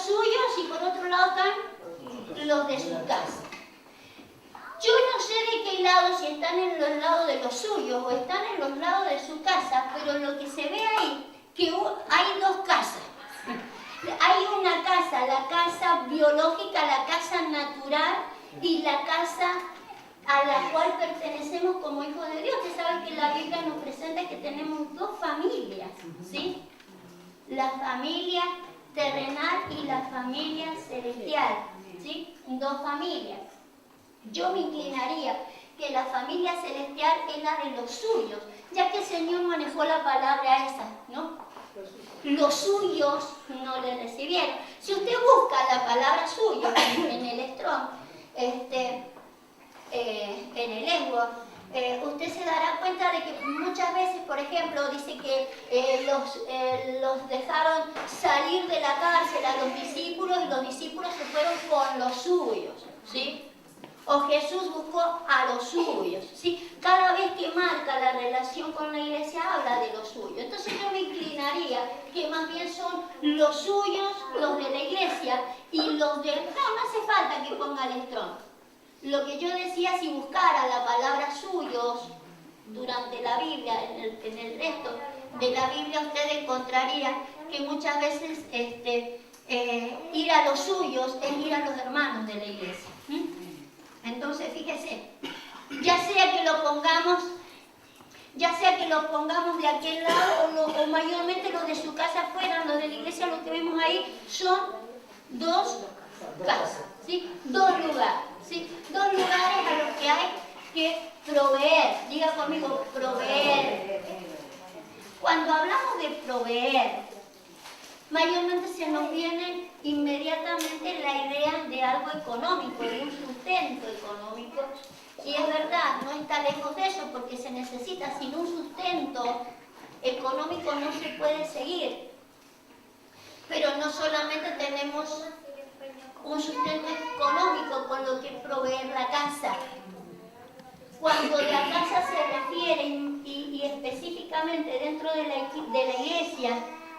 suyos y por otro lado están los de su casa. Yo no sé de qué lado, si están en los lados de los suyos o están en los lados de su casa, pero lo que se ve ahí, que hay dos casas. Hay una casa, la casa biológica, la casa natural y la casa a la cual pertenecemos como hijos de Dios. Ustedes saben que la Biblia nos presenta que tenemos dos familias, ¿sí? La familia terrenal y la familia celestial, ¿sí? Dos familias. Yo me inclinaría que la familia celestial es la de los suyos, ya que el Señor manejó la palabra esa, ¿no? Los suyos no le recibieron. Si usted busca la palabra suyo en el Strong, en el lengua, usted se dará cuenta de que muchas veces, por ejemplo, dice que los dejaron salir de la cárcel a los discípulos y los discípulos se fueron con los suyos, ¿sí? O Jesús buscó a los suyos, ¿sí? Cada vez que marca la relación con la iglesia habla de los suyos. Entonces yo me inclinaría que más bien son los suyos, los de la iglesia, y los de... No hace falta que ponga el Strong. Lo que yo decía, si buscara la palabra suyos durante la Biblia, en el resto de la Biblia, usted encontraría que muchas veces ir a los suyos es ir a los hermanos de la iglesia. Entonces, fíjese, ya sea que lo pongamos de aquel lado o mayormente los de su casa afuera, los de la iglesia, lo que vemos ahí son dos casas, ¿sí? Dos lugares, ¿sí? Dos lugares a los que hay que proveer. Diga conmigo, proveer. Cuando hablamos de proveer, mayormente se nos viene inmediatamente la idea de algo económico, de un sustento económico. Y es verdad, no está lejos de eso porque se necesita. Sin un sustento económico no se puede seguir. Pero no solamente tenemos un sustento económico con lo que proveer la casa. Cuando la casa se refiere, y específicamente dentro de la iglesia,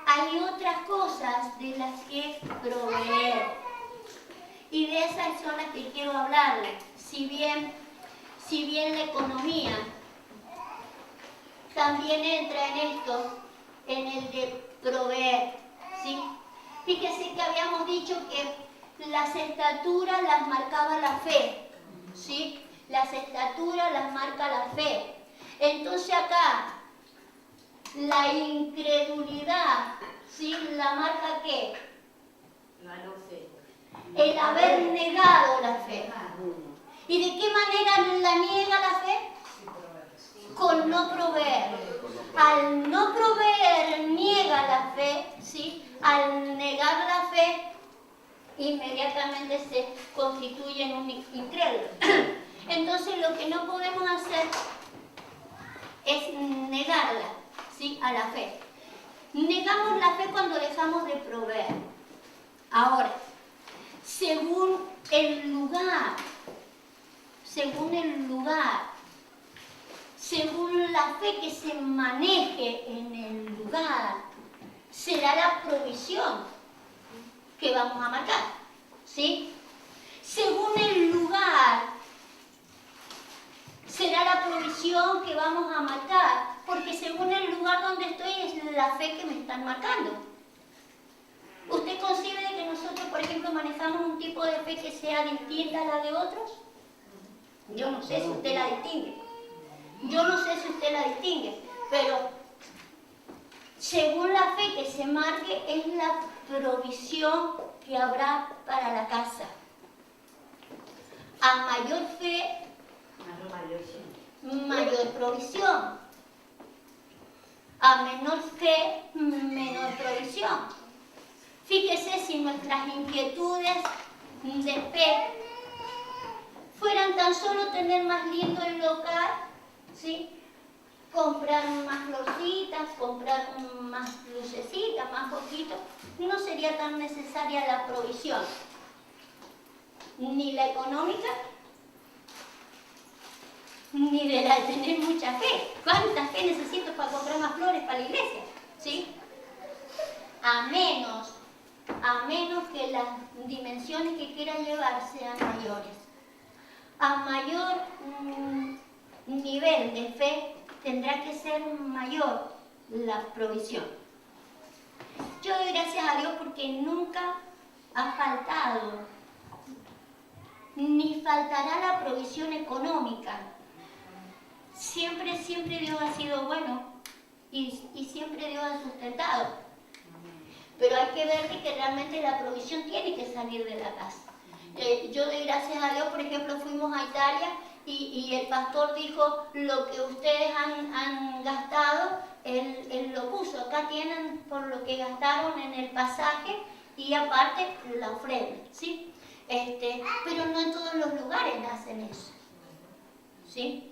hay otras cosas de las que proveer. Y de esas son las que quiero hablarles. Si bien la economía también entra en esto, en el de proveer, ¿sí? Fíjese que habíamos dicho que las estaturas las marcaba la fe, ¿sí? Las estaturas las marca la fe. Entonces acá, la incredulidad, ¿sí? ¿La marca qué? La no fe. El haber negado la fe. ¿Y de qué manera la niega la fe? Con no proveer. Al no proveer, niega la fe, ¿sí? Al negar la fe, inmediatamente se constituye en un incrédulo. Entonces lo que no podemos hacer es negarla, ¿sí? A la fe. Negamos la fe cuando dejamos de proveer. Ahora, según el lugar, según la fe que se maneje en el lugar, será la provisión que vamos a marcar, ¿sí? Según el lugar, será la provisión que vamos a marcar, porque según el lugar donde estoy es la fe que me están marcando. ¿Usted concibe de que nosotros, por ejemplo, manejamos un tipo de fe que sea distinta a la de otros? Yo no sé si usted la distingue. Pero según la fe que se marque es la provisión que habrá para la casa. A mayor fe, mayor provisión. A menor fe, menor provisión. Fíjese si nuestras inquietudes de fe fueran tan solo tener más lindo el local, ¿sí? Comprar más florcitas, comprar más lucecitas, más poquito, no sería tan necesaria la provisión, ni la económica, ni de la de tener mucha fe. ¿Cuánta fe necesito para comprar más flores para la iglesia? ¿Sí? A menos a menos que las dimensiones que quiera llevar sean mayores. A mayor nivel de fe tendrá que ser mayor la provisión. Yo doy gracias a Dios porque nunca ha faltado, ni faltará la provisión económica. Siempre Dios ha sido bueno y siempre Dios ha sustentado. Pero hay que ver que realmente la provisión tiene que salir de la casa. Yo doy gracias a Dios, por ejemplo, fuimos a Italia y el pastor dijo, lo que ustedes han gastado, él lo puso. Acá tienen por lo que gastaron en el pasaje y aparte la ofrenda, ¿sí? Pero no en todos los lugares hacen eso, ¿sí?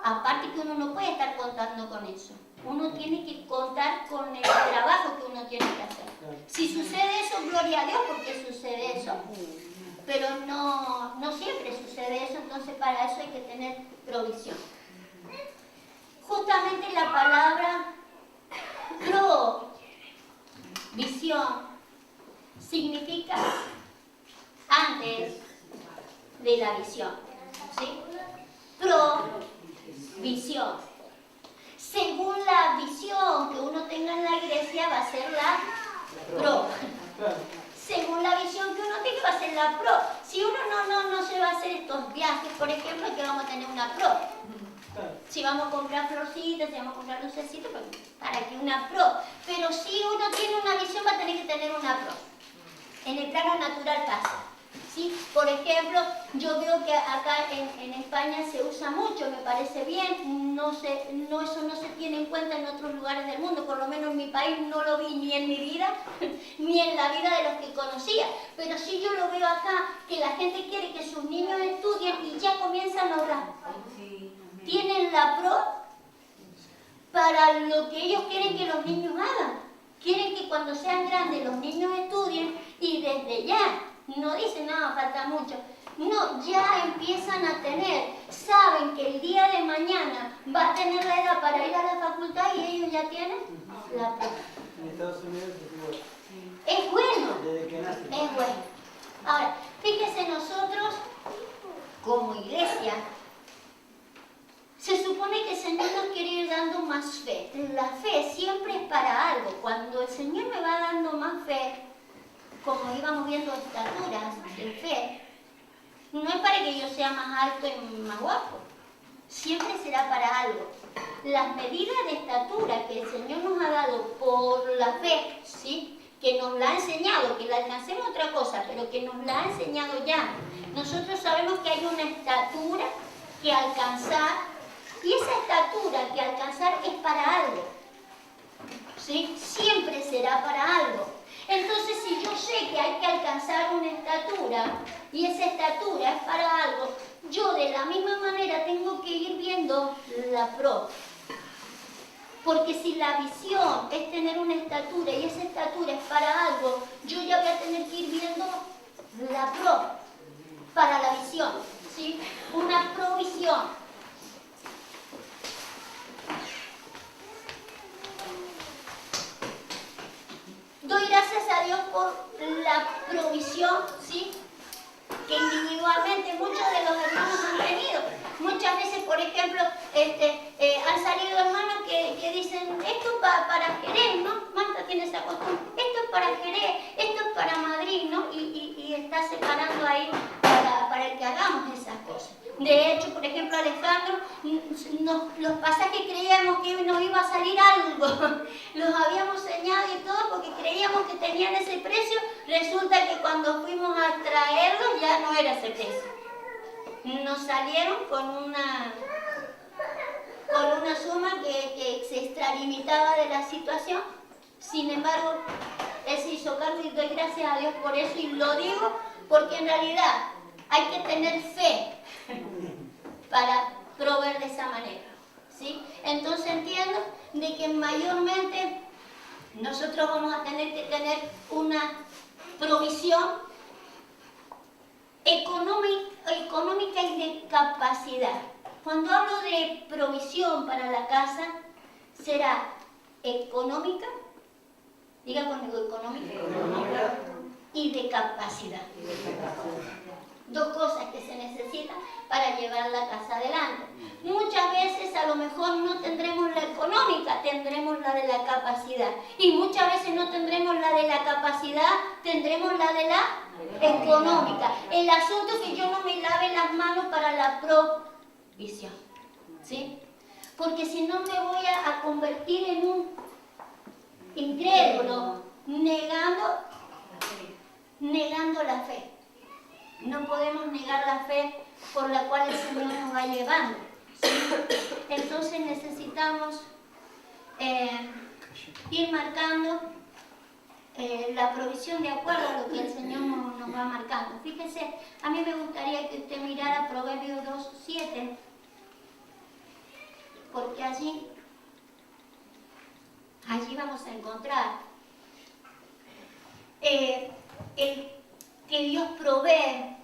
Aparte que uno no puede estar contando con eso. Uno tiene que contar con el trabajo que uno tiene que hacer. Si sucede eso, gloria a Dios porque sucede eso. Pero no siempre sucede eso, entonces para eso hay que tener provisión. Justamente la palabra provisión significa antes de la visión, ¿sí? Provisión. Según la visión que uno tenga en la iglesia va a ser la pro. Según la visión que uno tenga va a ser la pro. Si uno no se va a hacer estos viajes, por ejemplo, que vamos a tener una pro. Si vamos a comprar florcitas, si vamos a comprar lucecitas, pues, para que una pro. Pero si uno tiene una visión va a tener que tener una pro. En el plano natural pasa. ¿Sí? Por ejemplo, yo veo que acá en España se usa mucho, me parece bien, eso no se tiene en cuenta en otros lugares del mundo, por lo menos en mi país no lo vi ni en mi vida, ni en la vida de los que conocía, pero sí yo lo veo acá, que la gente quiere que sus niños estudien y ya comienzan a orar. Tienen la pro para lo que ellos quieren que los niños hagan. Quieren que cuando sean grandes los niños estudien y desde ya. No dicen, no, falta mucho. No, ya empiezan a tener, saben que el día de mañana va a tener la edad para ir a la facultad y ellos ya tienen la pro. En Estados Unidos es bueno. Desde que nace. Es bueno. Ahora, fíjese, nosotros como iglesia, se supone que el Señor nos quiere ir dando más fe. La fe siempre es para algo. Cuando el Señor me va dando más fe, como íbamos viendo estaturas de fe, no es para que yo sea más alto y más guapo, siempre será para algo. Las medidas de estatura que el Señor nos ha dado por la fe, ¿sí? Que nos la ha enseñado, que la alcancemos otra cosa, pero que nos la ha enseñado ya. Nosotros sabemos que hay una estatura que alcanzar, y esa estatura que alcanzar es para algo, ¿sí? Siempre será para algo. Entonces, si yo sé que hay que alcanzar una estatura y esa estatura es para algo, yo de la misma manera tengo que ir viendo la pro. Porque si la visión es tener una estatura y esa estatura es para algo, yo ya voy a tener que ir viendo la pro para la visión, ¿sí? Una provisión. Doy gracias a Dios por la provisión, ¿sí? Que individualmente muchos de los hermanos han tenido. Muchas veces, por ejemplo, han salido hermanos que dicen, esto es para Jerez, ¿no? Marta tiene esa costumbre, esto es para Jerez, esto es para Madrid, ¿no? Y está separando ahí para que hagamos esas cosas. De hecho, por ejemplo, Alejandro, los pasajes creíamos que nos iba a salir algo, los habíamos señalado y todo porque creíamos que tenían ese precio, resulta que cuando fuimos a traerlos ya no era ese precio. Nos salieron con una suma que se extralimitaba de la situación, sin embargo, él se hizo cargo y doy gracias a Dios por eso y lo digo porque en realidad hay que tener fe para proveer de esa manera, ¿sí? Entonces entiendo de que mayormente nosotros vamos a tener que tener una provisión económica y de capacidad. Cuando hablo de provisión para la casa, será económica, diga conmigo, económica, y de capacidad. Dos cosas que se necesitan para llevar la casa adelante. Muchas veces a lo mejor no tendremos la económica, tendremos la de la capacidad. Y muchas veces no tendremos la de la capacidad, tendremos la de la económica. El asunto es que yo no me lave las manos para la provisión, ¿sí? Porque si no me voy a convertir en un incrédulo, negando la fe. No podemos negar la fe por la cual el Señor nos va llevando, ¿sí? Entonces necesitamos ir marcando la provisión de acuerdo a lo que el Señor nos va marcando. Fíjese, a mí me gustaría que usted mirara Proverbios 2:7, porque allí vamos a encontrar el que Dios provee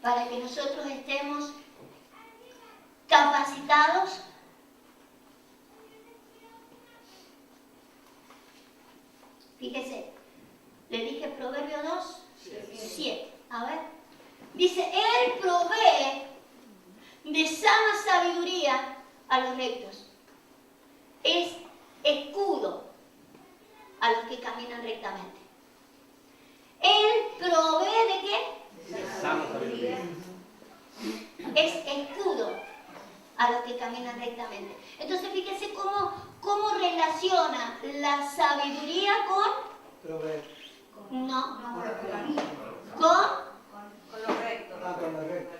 para que nosotros estemos capacitados Fíjese, le dije Proverbio 2:7. A ver, dice, Él provee de sana sabiduría a los rectos. Es escudo a los que caminan rectamente. Él provee ¿de qué? De sana sabiduría. Es escudo a los que caminan rectamente. Entonces fíjense cómo relaciona la sabiduría con... Proveer. No. Con los caminos. Con Con los rectos. Con los rectos.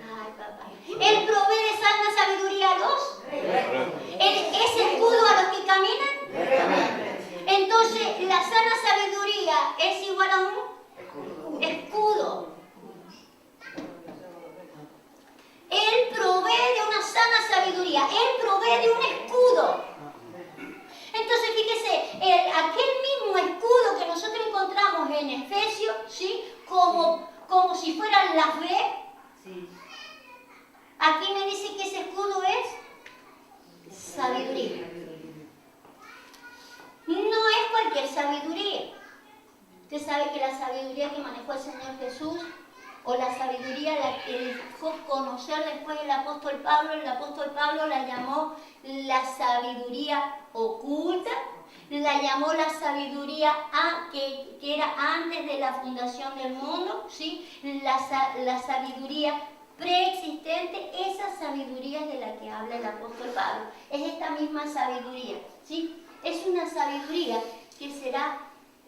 Ay, papá. Él provee de sana sabiduría a los... Él es escudo a los que caminan. Entonces, la sana sabiduría es igual a un escudo. Él provee de una sana sabiduría. Él provee de un escudo. Entonces, fíjese, aquel mismo escudo que nosotros encontramos en Efesios, ¿sí? Como si fuera la fe. Sí. Aquí me dice que ese escudo es sabiduría. No es cualquier sabiduría. Usted sabe que la sabiduría que manejó el Señor Jesús, o la sabiduría la que dejó conocer después el apóstol Pablo la llamó la sabiduría oculta, la llamó la sabiduría que era antes de la fundación del mundo, ¿sí? La sabiduría preexistente, esa sabiduría es de la que habla el apóstol Pablo. Es esta misma sabiduría, ¿sí? Es una sabiduría que será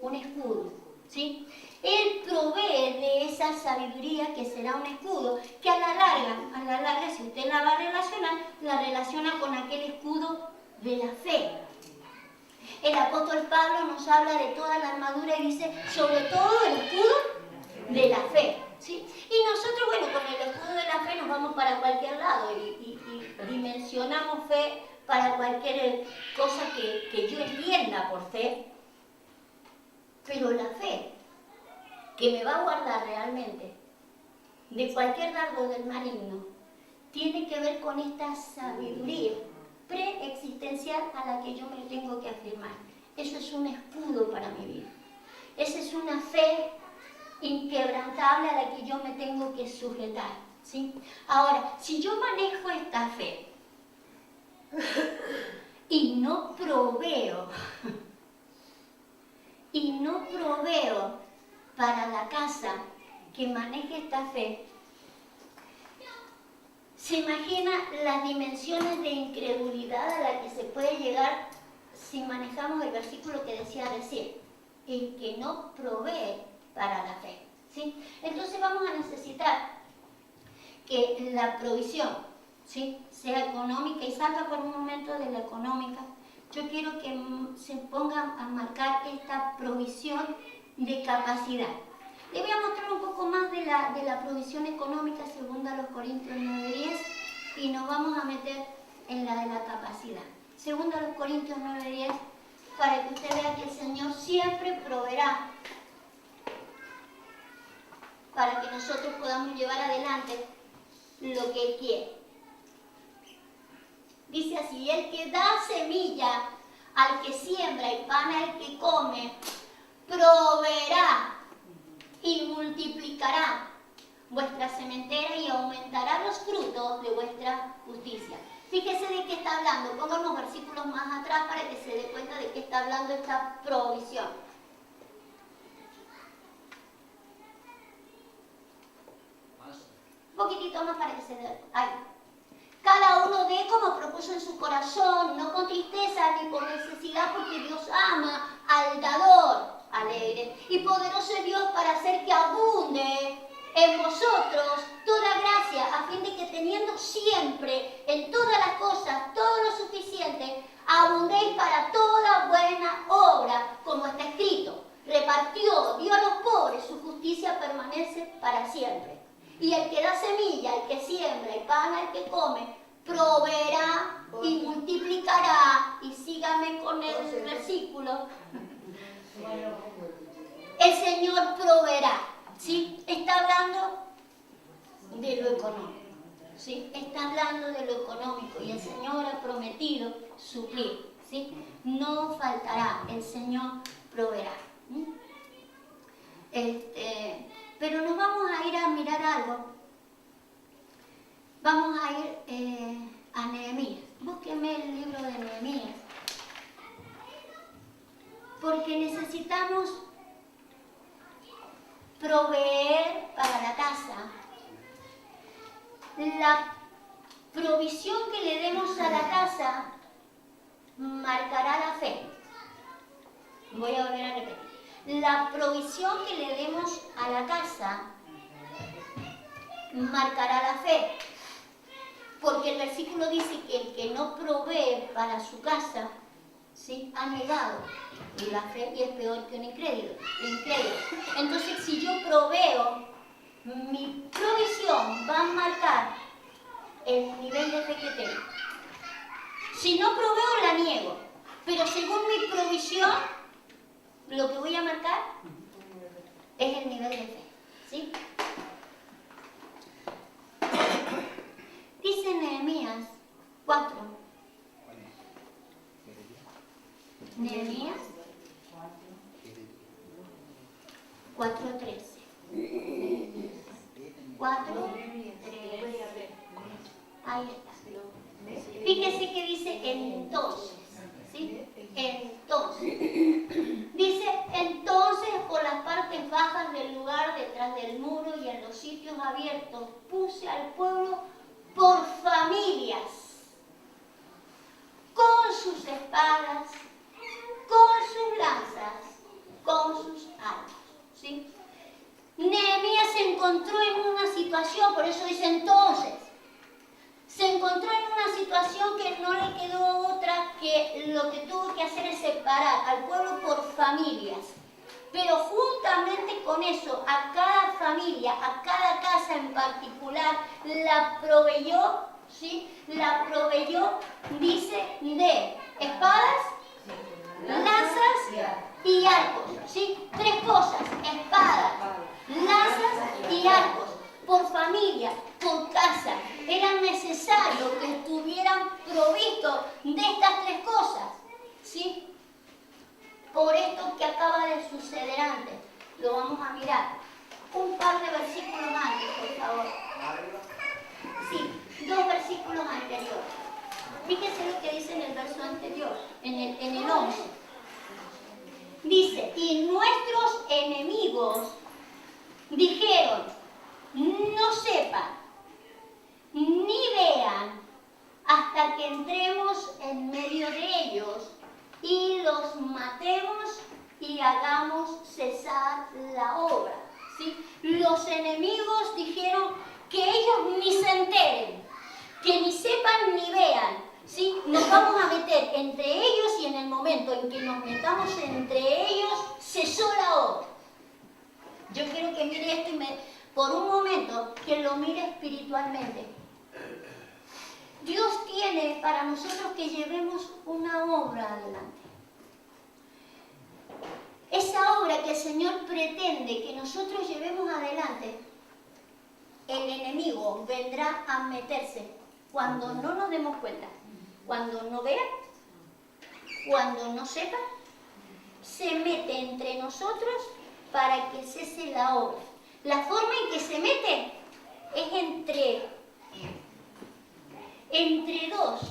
un escudo, ¿sí? Él provee de esa sabiduría que será un escudo, que a la larga, si usted la va a relacionar, la relaciona con aquel escudo de la fe. El apóstol Pablo nos habla de toda la armadura y dice, sobre todo el escudo de la fe, ¿sí? Y nosotros, bueno, con el escudo de la fe nos vamos para cualquier lado y dimensionamos fe para cualquier cosa que yo entienda por fe. Pero la fe que me va a guardar realmente de cualquier dardo del maligno tiene que ver con esta sabiduría preexistencial a la que yo me tengo que afirmar. Eso es un escudo para mi vida. Esa es una fe inquebrantable a la que yo me tengo que sujetar, ¿sí? Ahora, si yo manejo esta fe y no proveo para la casa que maneje esta fe, ¿se imagina las dimensiones de incredulidad a la que se puede llegar si manejamos el versículo que decía recién? El que no provee para la fe, ¿sí? Entonces vamos a necesitar que la provisión, ¿sí?, sea económica, y salga por un momento de la económica. Yo quiero que se pongan a marcar esta provisión de capacidad. Le voy a mostrar un poco más de la provisión económica, según a los Corintios 9:10, y nos vamos a meter en la de la capacidad. Según a los Corintios 9:10, para que usted vea que el Señor siempre proveerá para que nosotros podamos llevar adelante lo que Él quiere. Dice así, el que da semilla al que siembra y pan al que come, proveerá y multiplicará vuestra sementera y aumentará los frutos de vuestra justicia. Fíjese de qué está hablando. Ponga unos versículos más atrás para que se dé cuenta de qué está hablando esta provisión. Un poquitito más para que se dé. Ahí. Cada uno dé como propuso en su corazón, no con tristeza ni con necesidad, porque Dios ama al dador alegre. Y poderoso es Dios para hacer que abunde en vosotros toda gracia, a fin de que teniendo siempre en todas las cosas todo lo suficiente, abundéis para toda buena obra, como está escrito. Repartió, dio a los pobres, su justicia permanece para siempre. Y el que da semilla, el que siembra y pan al que come, proveerá y multiplicará. Y sígame con el versículo. El Señor proveerá. ¿Sí? Está hablando de lo económico. ¿Sí? Está hablando de lo económico. Y el Señor ha prometido suplir. ¿Sí? No faltará. El Señor proveerá. Pero nos vamos a ir a mirar algo. Vamos a ir a Nehemías. Búsqueme el libro de Nehemías. Porque necesitamos proveer para la casa. La provisión que le demos a la casa marcará la fe. Voy a volver a repetir. La provisión que le demos a la casa marcará la fe. Porque el versículo dice que el que no provee para su casa, ¿sí?, ha negado la fe y es peor que un incrédulo. Entonces, si yo proveo, mi provisión va a marcar el nivel de fe que tengo. Si no proveo, la niego. Pero según mi provisión, lo que voy a marcar es el nivel de fe. ¿Sí? Dice Nehemías 4. Nehemías 4:13. 4:13. Ahí está. Fíjese que dice entonces. ¿Sí? Entonces. Dice entonces por las partes bajas del lugar, detrás del muro y en los sitios abiertos, puse al pueblo por familias, con sus espadas, con sus lanzas, con sus arcos. ¿Sí? Nehemías se encontró en una situación, por eso dice entonces, se encontró en una situación que no le quedó otra que lo que tuvo que hacer es separar al pueblo por familias. Pero juntamente con eso, a cada familia, a cada casa en particular, la proveyó, ¿sí? La proveyó, dice, de espadas, lanzas y arcos, ¿sí? 3 cosas: espadas, lanzas y arcos. Por familia, por casa. Era necesario que estuvieran provistos de estas 3 cosas, ¿sí? Por esto que acaba de suceder antes. Lo vamos a mirar. Un par de versículos antes, por favor. Sí, 2 versículos anteriores. Fíjese lo que dice en el verso anterior, en el 11. Dice, y nuestros enemigos dijeron, no sepan, ni vean, hasta que entremos en medio de ellos y los matemos y hagamos cesar la obra. ¿Sí? Los enemigos dijeron que ellos ni se enteren, que ni sepan ni vean. ¿Sí? Nos vamos a meter entre ellos y en el momento en que nos metamos entre ellos, cesó la obra. Yo quiero que mire esto por un momento, que lo mire espiritualmente. Dios tiene para nosotros que llevemos una obra adelante. Esa obra que el Señor pretende que nosotros llevemos adelante, el enemigo vendrá a meterse cuando no nos demos cuenta, cuando no vean, cuando no sepan. se mete entre nosotros para que cese la obra. La forma en que se mete es entre dos.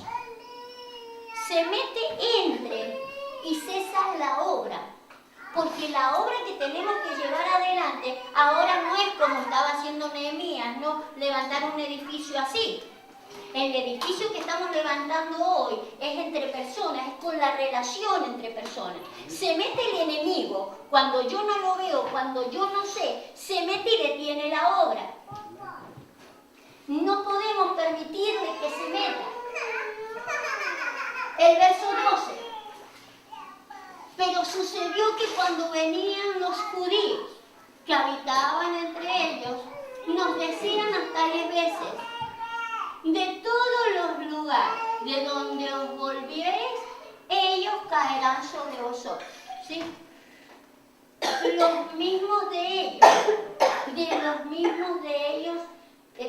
Se mete entre y cesa la obra. Porque la obra que tenemos que llevar adelante ahora no es como estaba haciendo Nehemías, no levantar un edificio así. El edificio que estamos levantando hoy es entre personas, es con la relación entre personas. Se mete el enemigo, cuando yo no lo veo, cuando yo no sé, se mete y detiene la obra. No podemos permitirle que se meta. El verso 12. Pero sucedió que cuando venían los judíos que habitaban entre ellos, nos decían hasta 10 veces: de todos los lugares de donde os volviereis, ellos caerán sobre vosotros. ¿Sí? Los mismos de ellos, los mismos judíos, ¿sí?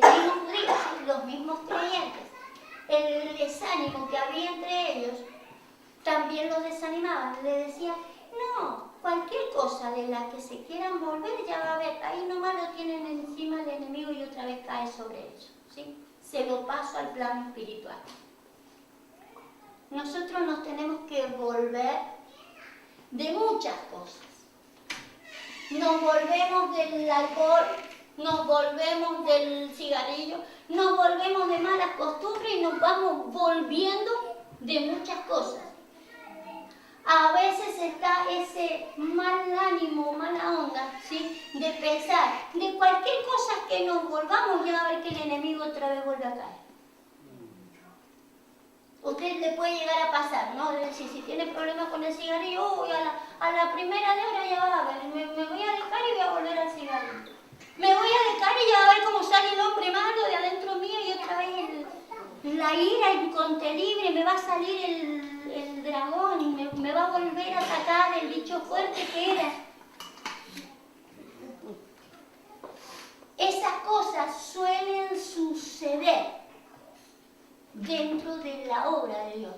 Los mismos creyentes. El desánimo que había entre ellos también los desanimaba. Le decía: no, cualquier cosa de la que se quieran volver, ya va a ver, ahí nomás lo tienen encima el enemigo y otra vez cae sobre ellos. ¿Sí? Se lo paso al plano espiritual. Nosotros nos tenemos que volver de muchas cosas. Nos volvemos del alcohol, nos volvemos del cigarrillo, nos volvemos de malas costumbres y nos vamos volviendo de muchas cosas. A veces está ese mal ánimo, mala onda, ¿sí? De pensar, de cualquier cosa que nos volvamos, ya va a ver que el enemigo otra vez vuelve a caer. Usted le puede llegar a pasar, ¿no? Si tiene problemas con el cigarrillo, a la primera de hora ya va a ver, me voy a dejar y voy a volver al cigarrillo. Me voy a dejar y ya va a ver cómo sale el hombre malo de adentro mío y otra vez la ira incontenible, me va a salir el dragón y me va a volver a atacar el bicho fuerte que era. Esas cosas suelen suceder dentro de la obra de Dios.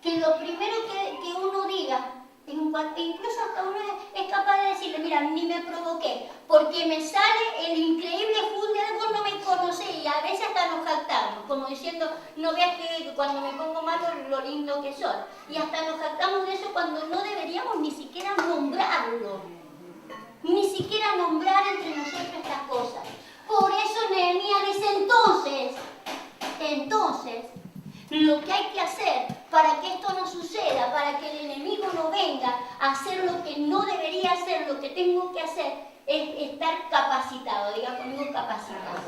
Que lo primero que uno diga, incluso hasta uno es capaz de decirle: mira, ni me provoqué, porque me sale el increíble full de vos no me conocés, y a veces hasta nos jactamos, como diciendo: no veas que cuando me pongo malo lo lindo que soy. Y hasta nos jactamos de eso cuando no deberíamos ni siquiera nombrarlo, ni siquiera nombrar entre nosotros estas cosas. Por eso Nehemías dice: entonces, lo que hay que hacer para que esto no suceda, para que el enemigo no venga a hacer lo que no debería hacer, lo que tengo que hacer es estar capacitado. Diga conmigo: capacitado.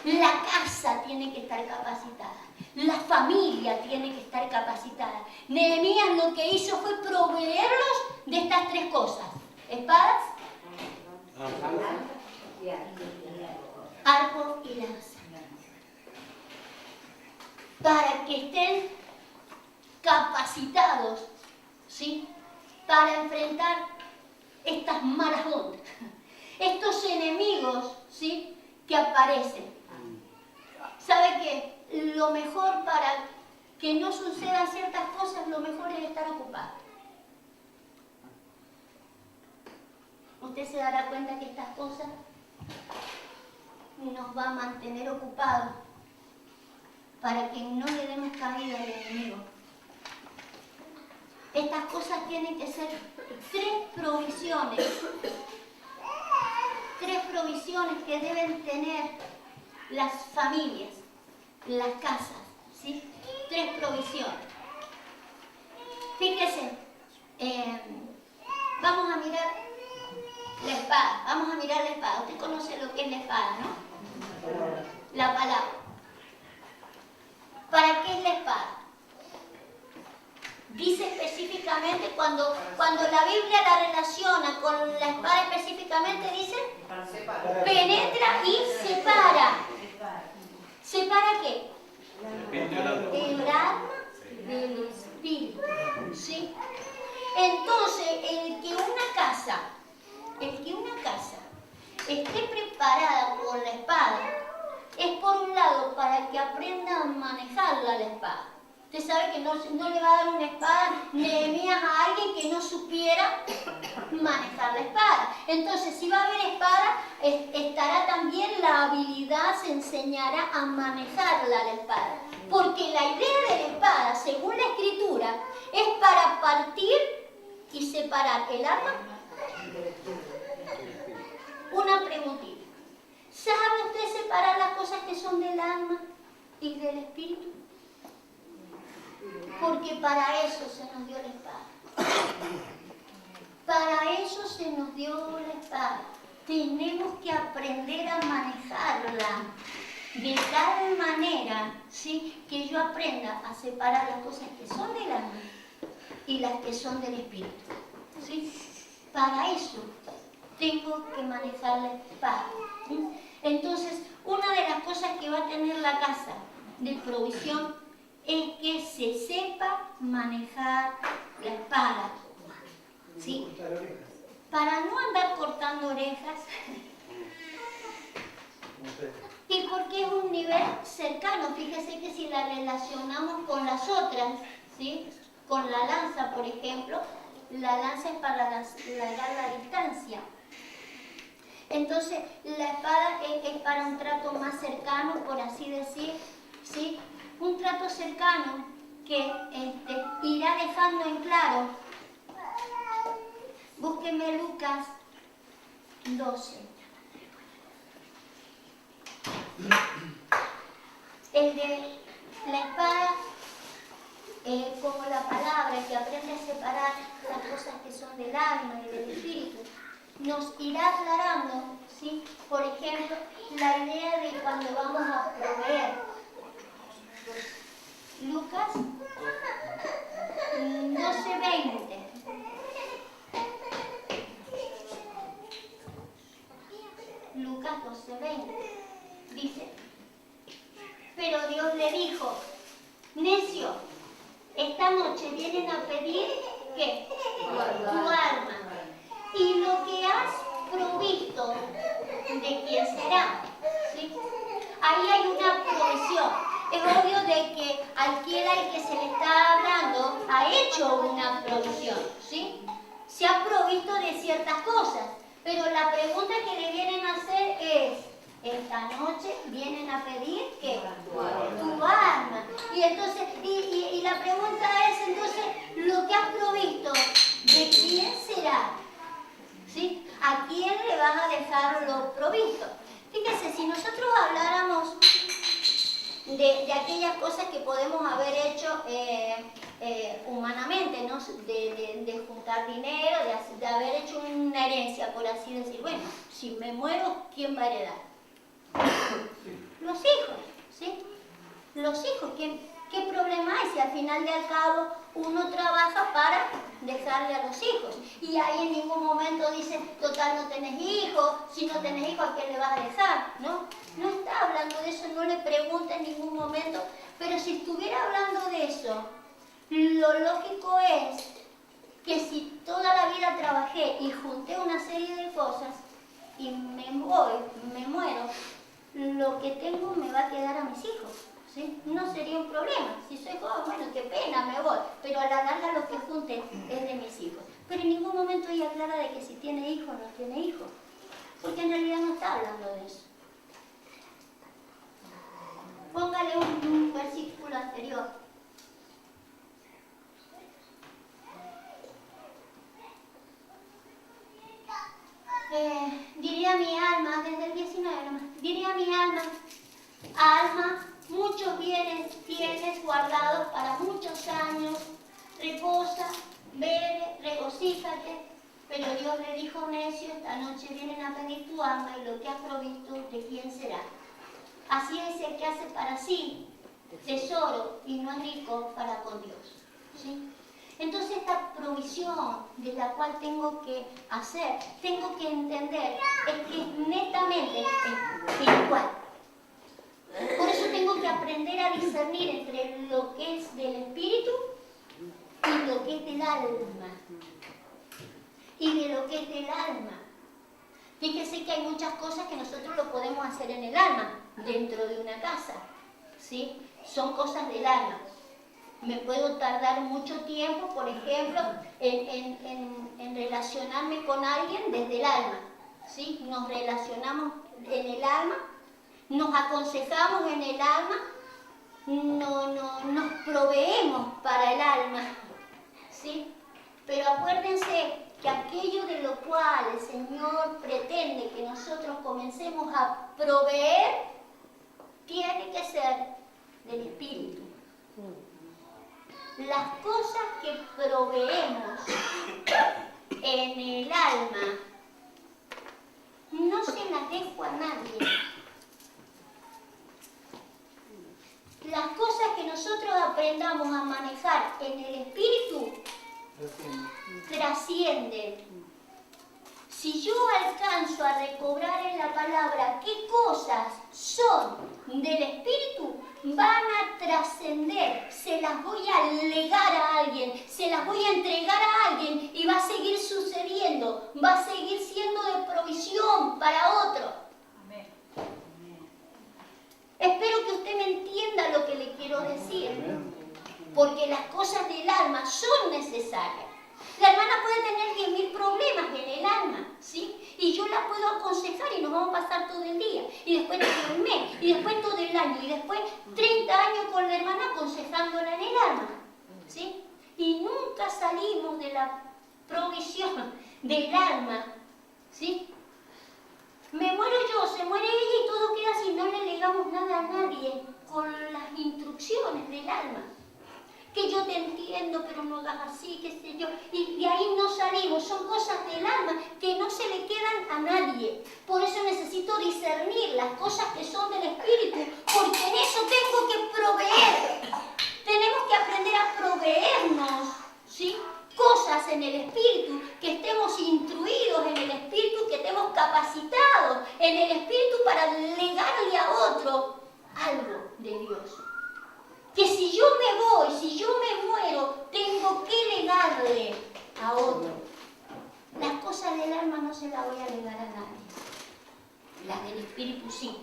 La casa tiene que estar capacitada. La familia tiene que estar capacitada. Nehemías lo que hizo fue proveerlos de estas 3 cosas: espadas, arco y lanza. Para que estén capacitados, ¿sí? Para enfrentar estas malas ondas, estos enemigos, ¿sí? Que aparecen. ¿Sabe qué? Lo mejor para que no sucedan ciertas cosas, lo mejor es estar ocupado. Usted se dará cuenta que estas cosas nos va a mantener ocupados para que no le demos cabida al enemigo. Estas cosas tienen que ser 3 provisiones. 3 provisiones que deben tener las familias, las casas, ¿sí? 3 provisiones. Fíjese, vamos a mirar la espada. Vamos a mirar la espada. Usted conoce lo que es la espada, ¿no? La palabra. ¿Para qué es la espada? Dice específicamente, cuando la Biblia la relaciona con la espada específicamente, dice: penetra y separa. ¿Separa qué? El alma del espíritu. ¿Sí? Entonces, el que una casa esté preparada con la espada, es por un lado para que aprenda a manejarla la espada. Usted sabe que no le va a dar una espada Nehemías a alguien que no supiera manejar la espada. Entonces, si va a haber espada, estará también la habilidad, se enseñará a manejarla la espada. Porque la idea de la espada, según la Escritura, es para partir y separar el arma. Una preguntita. ¿Sabe usted separar las cosas que son del alma y del espíritu? Porque para eso se nos dio la espada. Para eso se nos dio la espada. Tenemos que aprender a manejarla de tal manera, ¿sí?, que yo aprenda a separar las cosas que son del alma y las que son del espíritu, ¿sí? Para eso tengo que manejar la espada. Entonces, una de las cosas que va a tener la casa de provisión es que se sepa manejar la espada, ¿sí? Para no andar cortando orejas. Y porque es un nivel cercano. Fíjese que si la relacionamos con las otras, ¿sí?, con la lanza, por ejemplo, la lanza es para alargar la distancia. Entonces, la espada es para un trato más cercano, por así decir, ¿sí? Un trato cercano que irá dejando en claro. Búsqueme Lucas 12. El de la espada, como la palabra, que aprende a separar las cosas que son del alma y del espíritu, nos irá aclarando, ¿sí?, por ejemplo, la idea de cuando vamos a proveer. Lucas 12:20. Lucas 12:20. Dice: pero Dios le dijo, necio, esta noche vienen a pedir, ¿qué? Tu alma. Y lo que has provisto, ¿de quién será? ¿Sí? Ahí hay una provisión. Es obvio de que aquel al que se le está hablando ha hecho una provisión, ¿sí? Se ha provisto de ciertas cosas, pero la pregunta que le vienen a hacer es: esta noche vienen a pedir que tu alma. Y entonces, y la pregunta es entonces, lo que has provisto, ¿de quién será? ¿Sí? ¿A quién le vas a dejar lo provisto? Fíjese, si nosotros habláramos de aquellas cosas que podemos haber hecho humanamente, ¿no? De juntar dinero, de haber hecho una herencia, por así decir. Bueno, si me muero, ¿quién va a heredar? Los hijos, ¿sí? Los hijos, ¿qué problema hay si al final y al cabo uno trabaja para dejarle a los hijos? Y ahí en ningún momento dice, total, no tenés hijos, si no tenés hijos, ¿a quién le vas a dejar? ¿No? No está hablando de eso, no le pregunta en ningún momento, pero si estuviera hablando de eso, lo lógico es que si toda la vida trabajé y junté una serie de cosas y me muero, lo que tengo me va a quedar a mis hijos, ¿sí? No sería un problema. Si soy joven, bueno, qué pena, me voy. Pero a la larga lo que junte es de mis hijos. Pero en ningún momento ella aclara de que si tiene hijos o no tiene hijos. Porque en realidad no está hablando de eso. Póngale un versículo anterior. Diría mi alma, desde el 19 nomás, diría mi alma, muchos bienes tienes guardados para muchos años, reposa, bebe, regocíjate. Pero Dios le dijo, necio, esta noche vienen a pedir tu alma y lo que has provisto, ¿de quién será? Así es el que hace para sí tesoro y no es rico para con Dios, ¿sí? Entonces esta provisión de la cual tengo que hacer, tengo que entender, es que netamente espiritual. Por eso tengo que aprender a discernir entre lo que es del espíritu y lo que es del alma. Y de lo que es del alma. Fíjese que hay muchas cosas que nosotros lo podemos hacer en el alma, dentro de una casa, ¿sí? Son cosas del alma. Me puedo tardar mucho tiempo, por ejemplo, en relacionarme con alguien desde el alma, ¿sí? Nos relacionamos en el alma, nos aconsejamos en el alma, nos proveemos para el alma, ¿sí? Pero acuérdense que aquello de lo cual el Señor pretende que nosotros comencemos a proveer, tiene que ser del Espíritu. Las cosas que proveemos en el alma, no se las dejo a nadie. Las cosas que nosotros aprendamos a manejar en el Espíritu trascienden. Si yo alcanzo a recobrar en la palabra qué cosas son del Espíritu, van a trascender, se las voy a legar a alguien, se las voy a entregar a alguien y va a seguir sucediendo, va a seguir siendo de provisión para otro. Amén. Espero que usted me entienda lo que le quiero decir, porque las cosas del alma son necesarias. La hermana puede tener 10.000 problemas en el alma, ¿sí? Y yo la puedo aconsejar y nos vamos a pasar todo el día, y después todo el mes, y después todo el año, y después 30 años con la hermana aconsejándola en el alma, ¿sí? Y nunca salimos de la provisión del alma, ¿sí? Me muero yo, se muere ella y todo queda así, no le legamos nada a nadie con las instrucciones del alma. Que yo te entiendo, pero no hagas así, qué sé yo. Y de ahí no salimos, son cosas del alma que no se le quedan a nadie. Por eso necesito discernir las cosas que son del Espíritu, porque en eso tengo que proveer. Tenemos que aprender a proveernos, ¿sí? Cosas en el Espíritu, que estemos instruidos en el Espíritu, que estemos capacitados en el Espíritu para legarle a otro algo de Dios. Que si yo me voy, si yo me muero, tengo que legarle a otro. Las cosas del alma no se las voy a legar a nadie. Las del Espíritu sí.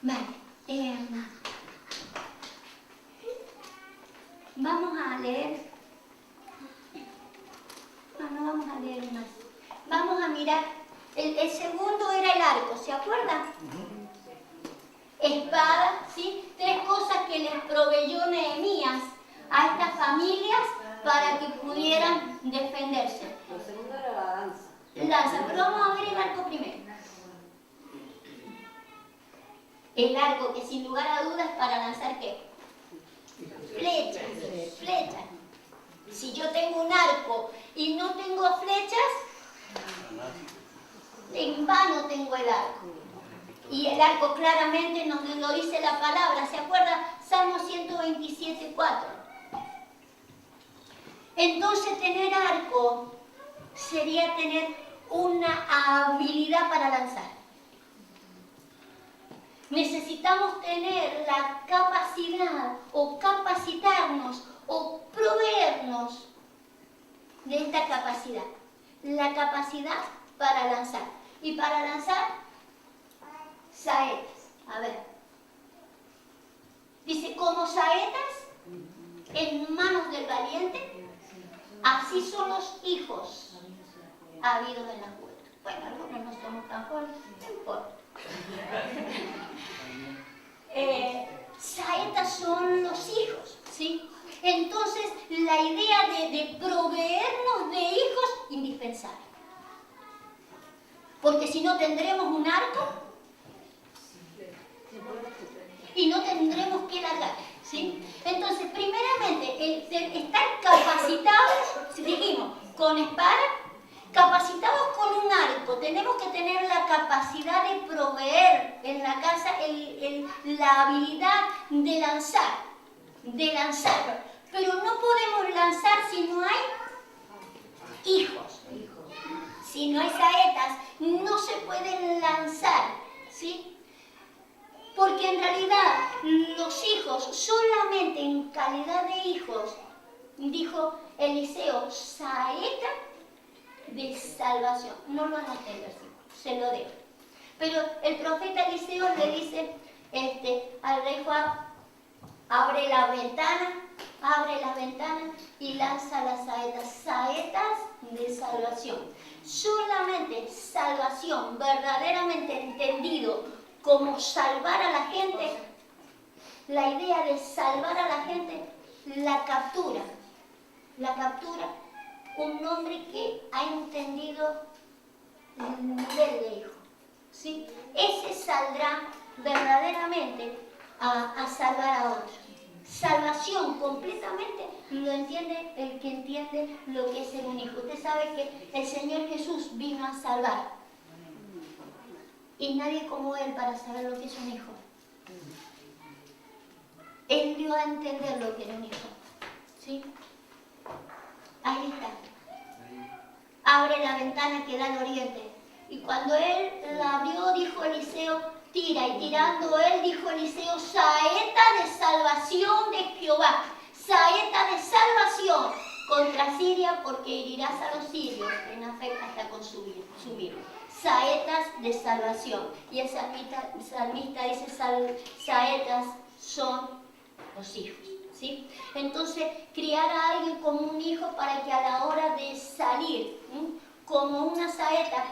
Vale. Vamos a leer. No vamos a leer más. Vamos a mirar. El segundo era el arco, ¿se acuerdan? Espada, ¿sí? 3 cosas que les proveyó Nehemías a estas familias para que pudieran defenderse. Lo segundo era la danza. Lanza, pero vamos a ver el arco primero. El arco, que sin lugar a dudas para lanzar ¿qué? Flechas, flechas. Si yo tengo un arco y no tengo flechas, en vano tengo el arco. Y el arco claramente nos lo dice la palabra, ¿se acuerda? Salmo 127, 4. Entonces tener arco sería tener una habilidad para lanzar. Necesitamos tener la capacidad o capacitarnos o proveernos de esta capacidad. La capacidad para lanzar. Y para lanzar, saetas. A ver. Dice, como saetas en manos del valiente, así son los hijos habidos en la juventud. Bueno, algunos no somos tan jóvenes, no importa. Saetas son los hijos, ¿sí? Entonces, la idea de proveernos de hijos, indispensable. Porque si no tendremos un arco y no tendremos que largar, ¿sí? Entonces, primeramente, el estar capacitados, dijimos, con espada, capacitados con un arco. Tenemos que tener la capacidad de proveer en la casa la habilidad de lanzar, pero no podemos lanzar si no hay hijos. Si no hay saetas, no se pueden lanzar, ¿sí? Porque en realidad los hijos, solamente en calidad de hijos, dijo Eliseo, saeta de salvación. No lo anoté el versículo, se lo dejo. Pero el profeta Eliseo le dice, al rey Joab, abre las ventanas y lanza las saetas de salvación. Solamente salvación, verdaderamente entendido como salvar a la gente, la idea de salvar a la gente, la captura un hombre que ha entendido el nivel de hijo, ¿sí? Ese saldrá verdaderamente a salvar a otros. Salvación completamente lo entiende el que entiende lo que es ser un hijo. Usted sabe que el Señor Jesús vino a salvar y nadie como Él para saber lo que es un hijo. Él dio a entender lo que era un hijo, ¿sí? Ahí está. Abre la ventana que da al oriente. Y cuando él la abrió, dijo Eliseo, tira. Y tirando él, dijo Eliseo, saeta de salvación de Jehová. Saeta de salvación contra Siria, porque herirás a los sirios en Afec hasta consumir. Saetas de salvación. Y el salmista dice, saetas son los hijos. ¿Sí? Entonces, criar a alguien como un hijo para que a la hora de salir, como una saeta,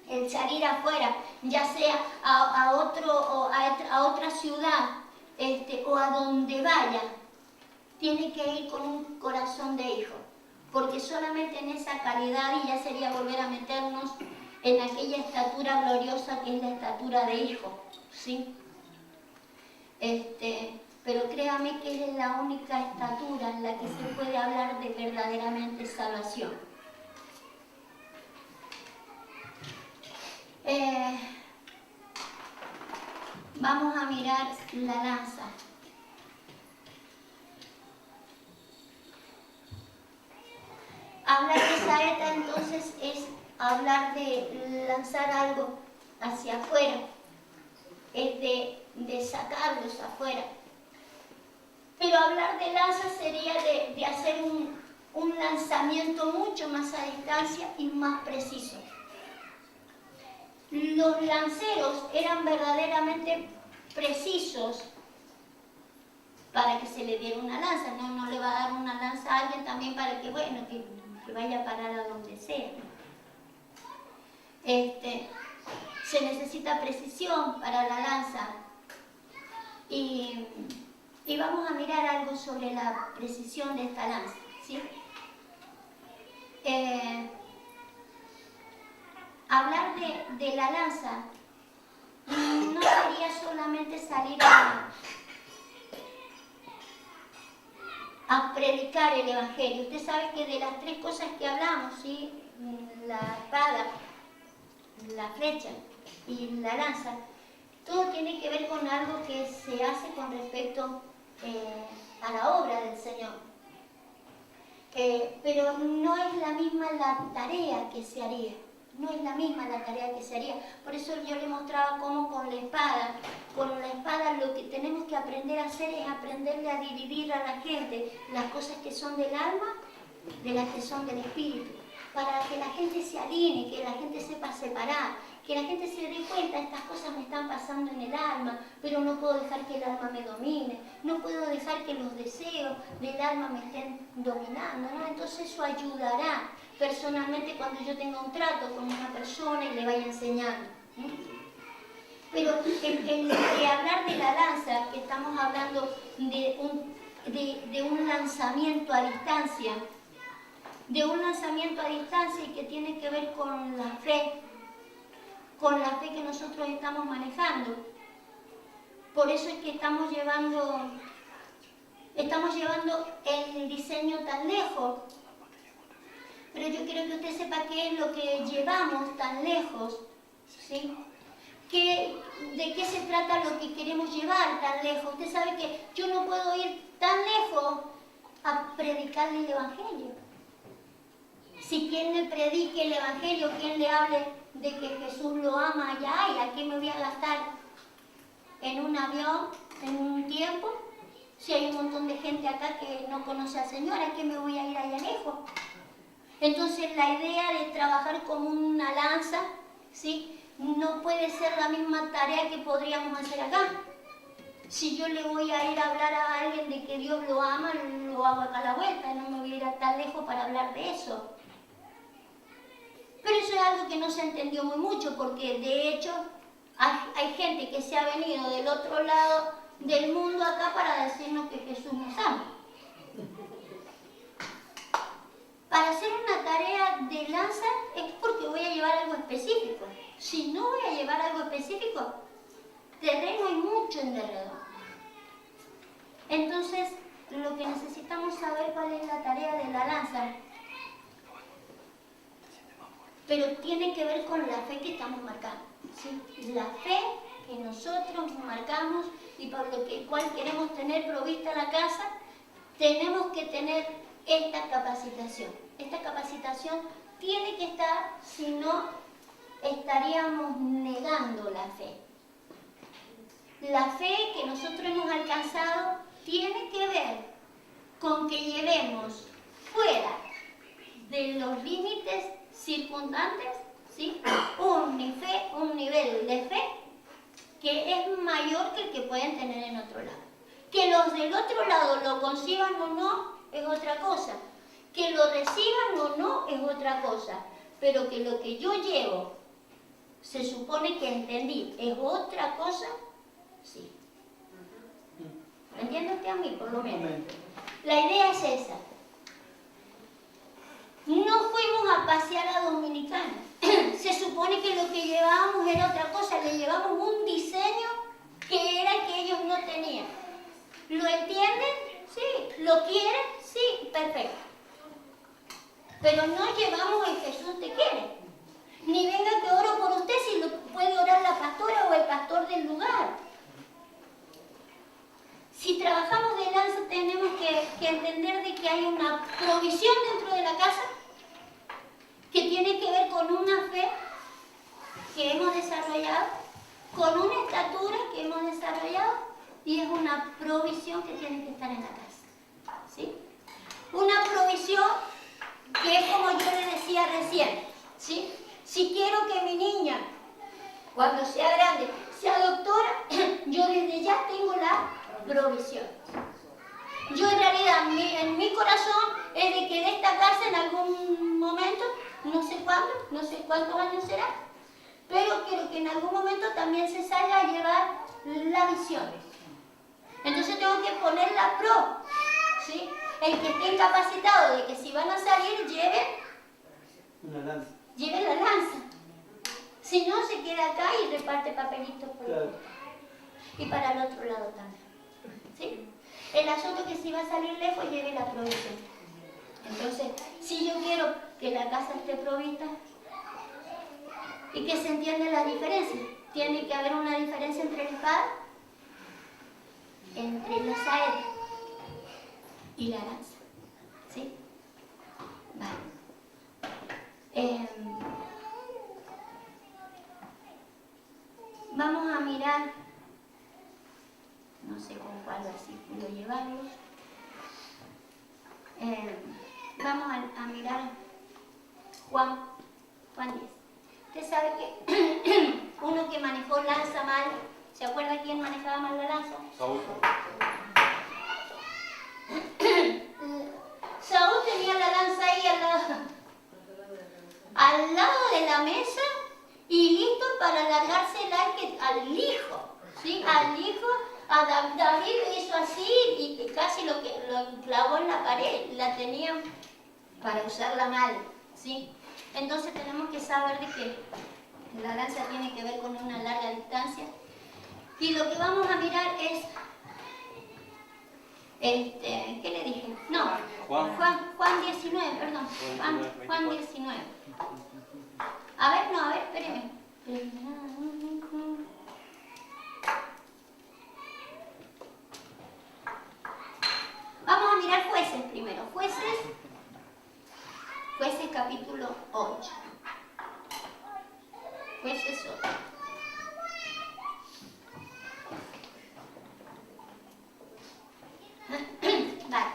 el salir afuera, ya sea a otra ciudad o a donde vaya, tiene que ir con un corazón de hijo, porque solamente en esa calidad, y ya sería volver a meternos en aquella estatura gloriosa que es la estatura de hijo, ¿sí? Pero créame que es la única estatura en la que se puede hablar de verdaderamente salvación. Vamos a mirar la lanza. Hablar de saeta entonces es hablar de lanzar algo hacia afuera, es de sacarlos afuera. Pero hablar de lanza sería de hacer un lanzamiento mucho más a distancia y más preciso. Los lanceros eran verdaderamente precisos para que se le diera una lanza. No le va a dar una lanza a alguien también para que, bueno, que vaya a parar a donde sea. Se necesita precisión para la lanza. Y vamos a mirar algo sobre la precisión de esta lanza, ¿sí? Hablar de la lanza no sería solamente salir a predicar el Evangelio. Usted sabe que de las tres cosas que hablamos, ¿sí? La espada, la flecha y la lanza, todo tiene que ver con algo que se hace con respecto a la obra del Señor. Pero no es la misma la tarea que se haría. No es la misma la tarea que se haría. Por eso yo le mostraba cómo con la espada lo que tenemos que aprender a hacer es aprenderle a dividir a la gente las cosas que son del alma de las que son del espíritu. Para que la gente se alinee, que la gente sepa separar, que la gente se dé cuenta, estas cosas me están pasando en el alma, pero no puedo dejar que el alma me domine, no puedo dejar que los deseos del alma me estén dominando, ¿no? Entonces eso ayudará personalmente cuando yo tenga un trato con una persona y le vaya enseñando, ¿no? Pero en hablar de la lanza, que estamos hablando de un lanzamiento a distancia, y que tiene que ver con la fe que nosotros estamos manejando. Por eso es que estamos llevando el diseño tan lejos. Pero yo quiero que usted sepa qué es lo que llevamos tan lejos, ¿sí? ¿De qué se trata lo que queremos llevar tan lejos? Usted sabe que yo no puedo ir tan lejos a predicarle el Evangelio. Si quien le predique el Evangelio, quien le hable de que Jesús lo ama allá, ¿y a qué me voy a gastar en un avión, en un tiempo? Si hay un montón de gente acá que no conoce al Señor, ¿a qué me voy a ir allá lejos? Entonces la idea de trabajar como una lanza, ¿sí? No puede ser la misma tarea que podríamos hacer acá. Si yo le voy a ir a hablar a alguien de que Dios lo ama, lo hago acá a la vuelta, no me voy a ir a tan lejos para hablar de eso. Pero eso es algo que no se entendió muy mucho, porque de hecho hay gente que se ha venido del otro lado del mundo acá para decirnos que Jesús nos ama. Para hacer una tarea de lanza es porque voy a llevar algo específico. Si no voy a llevar algo específico, terreno hay mucho en derredor. Entonces, lo que necesitamos saber cuál es la tarea de la lanza. Pero tiene que ver con la fe que estamos marcando, ¿sí? La fe que nosotros marcamos y por lo cual queremos tener provista la casa, tenemos que tener esta capacitación. Esta capacitación tiene que estar, si no, estaríamos negando la fe. La fe que nosotros hemos alcanzado tiene que ver con que llevemos fuera de los límites circundantes, ¿sí? un nivel de fe que es mayor que el que pueden tener en otro lado. Que los del otro lado lo conciban o no es otra cosa. Que lo reciban o no es otra cosa. Pero que lo que yo llevo se supone que entendí es otra cosa, sí. ¿Me entiende usted a mí, por lo menos? La idea es esa. No fuimos a pasear a Dominicana. Se supone que lo que llevábamos era otra cosa. Le llevamos un diseño que era el que ellos no tenían. ¿Lo entienden? Sí. ¿Lo quieren? Sí. Perfecto. Pero no llevamos el Jesús te quiere. Ni venga que oro por usted si lo puede orar la pastora o el pastor del lugar. Si trabajamos de lanza tenemos que entender de que hay una provisión dentro de la casa que tiene que ver con una fe que hemos desarrollado, con una estatura que hemos desarrollado y es una provisión que tiene que estar en la casa. ¿Sí? Una provisión que es como yo le decía recién. ¿Sí? Si quiero que mi niña, cuando sea grande, sea doctora, yo desde ya tengo la provisión. Yo en realidad, en mi corazón, es de que de esta casa en algún momento, no sé cuándo, no sé cuántos años será, pero quiero que en algún momento también se salga a llevar la visión. Entonces tengo que poner la pro, ¿sí? El que esté incapacitado de que si van a salir, lleven la lanza. Si no, se queda acá y reparte papelitos por el y para el otro lado también. ¿Sí? El asunto es que si va a salir lejos, lleve la provisión. Entonces, si yo quiero que la casa esté provista y que se entienda la diferencia, tiene que haber una diferencia entre la espada, entre la saeta y la lanza. ¿Sí? Vale. Vamos a mirar, no sé con cuál versículo llevarlos. Vamos a mirar Juan 10. Usted sabe que uno que manejó lanza mal, ¿se acuerda quién manejaba mal la lanza? Saúl. Saúl tenía la lanza ahí al lado de la mesa y listo para alargársela al hijo, ¿sí? Al hijo, a David lo hizo así y casi lo clavó en la pared, la tenía para usarla mal, ¿sí? Entonces tenemos que saber de que la lanza tiene que ver con una larga distancia y lo que vamos a mirar es, ¿qué le dije? No, Juan 19, perdón, Juan 19. A ver, espéreme. Vamos a mirar Jueces primero. Jueces capítulo 8. Jueces 8. Vale.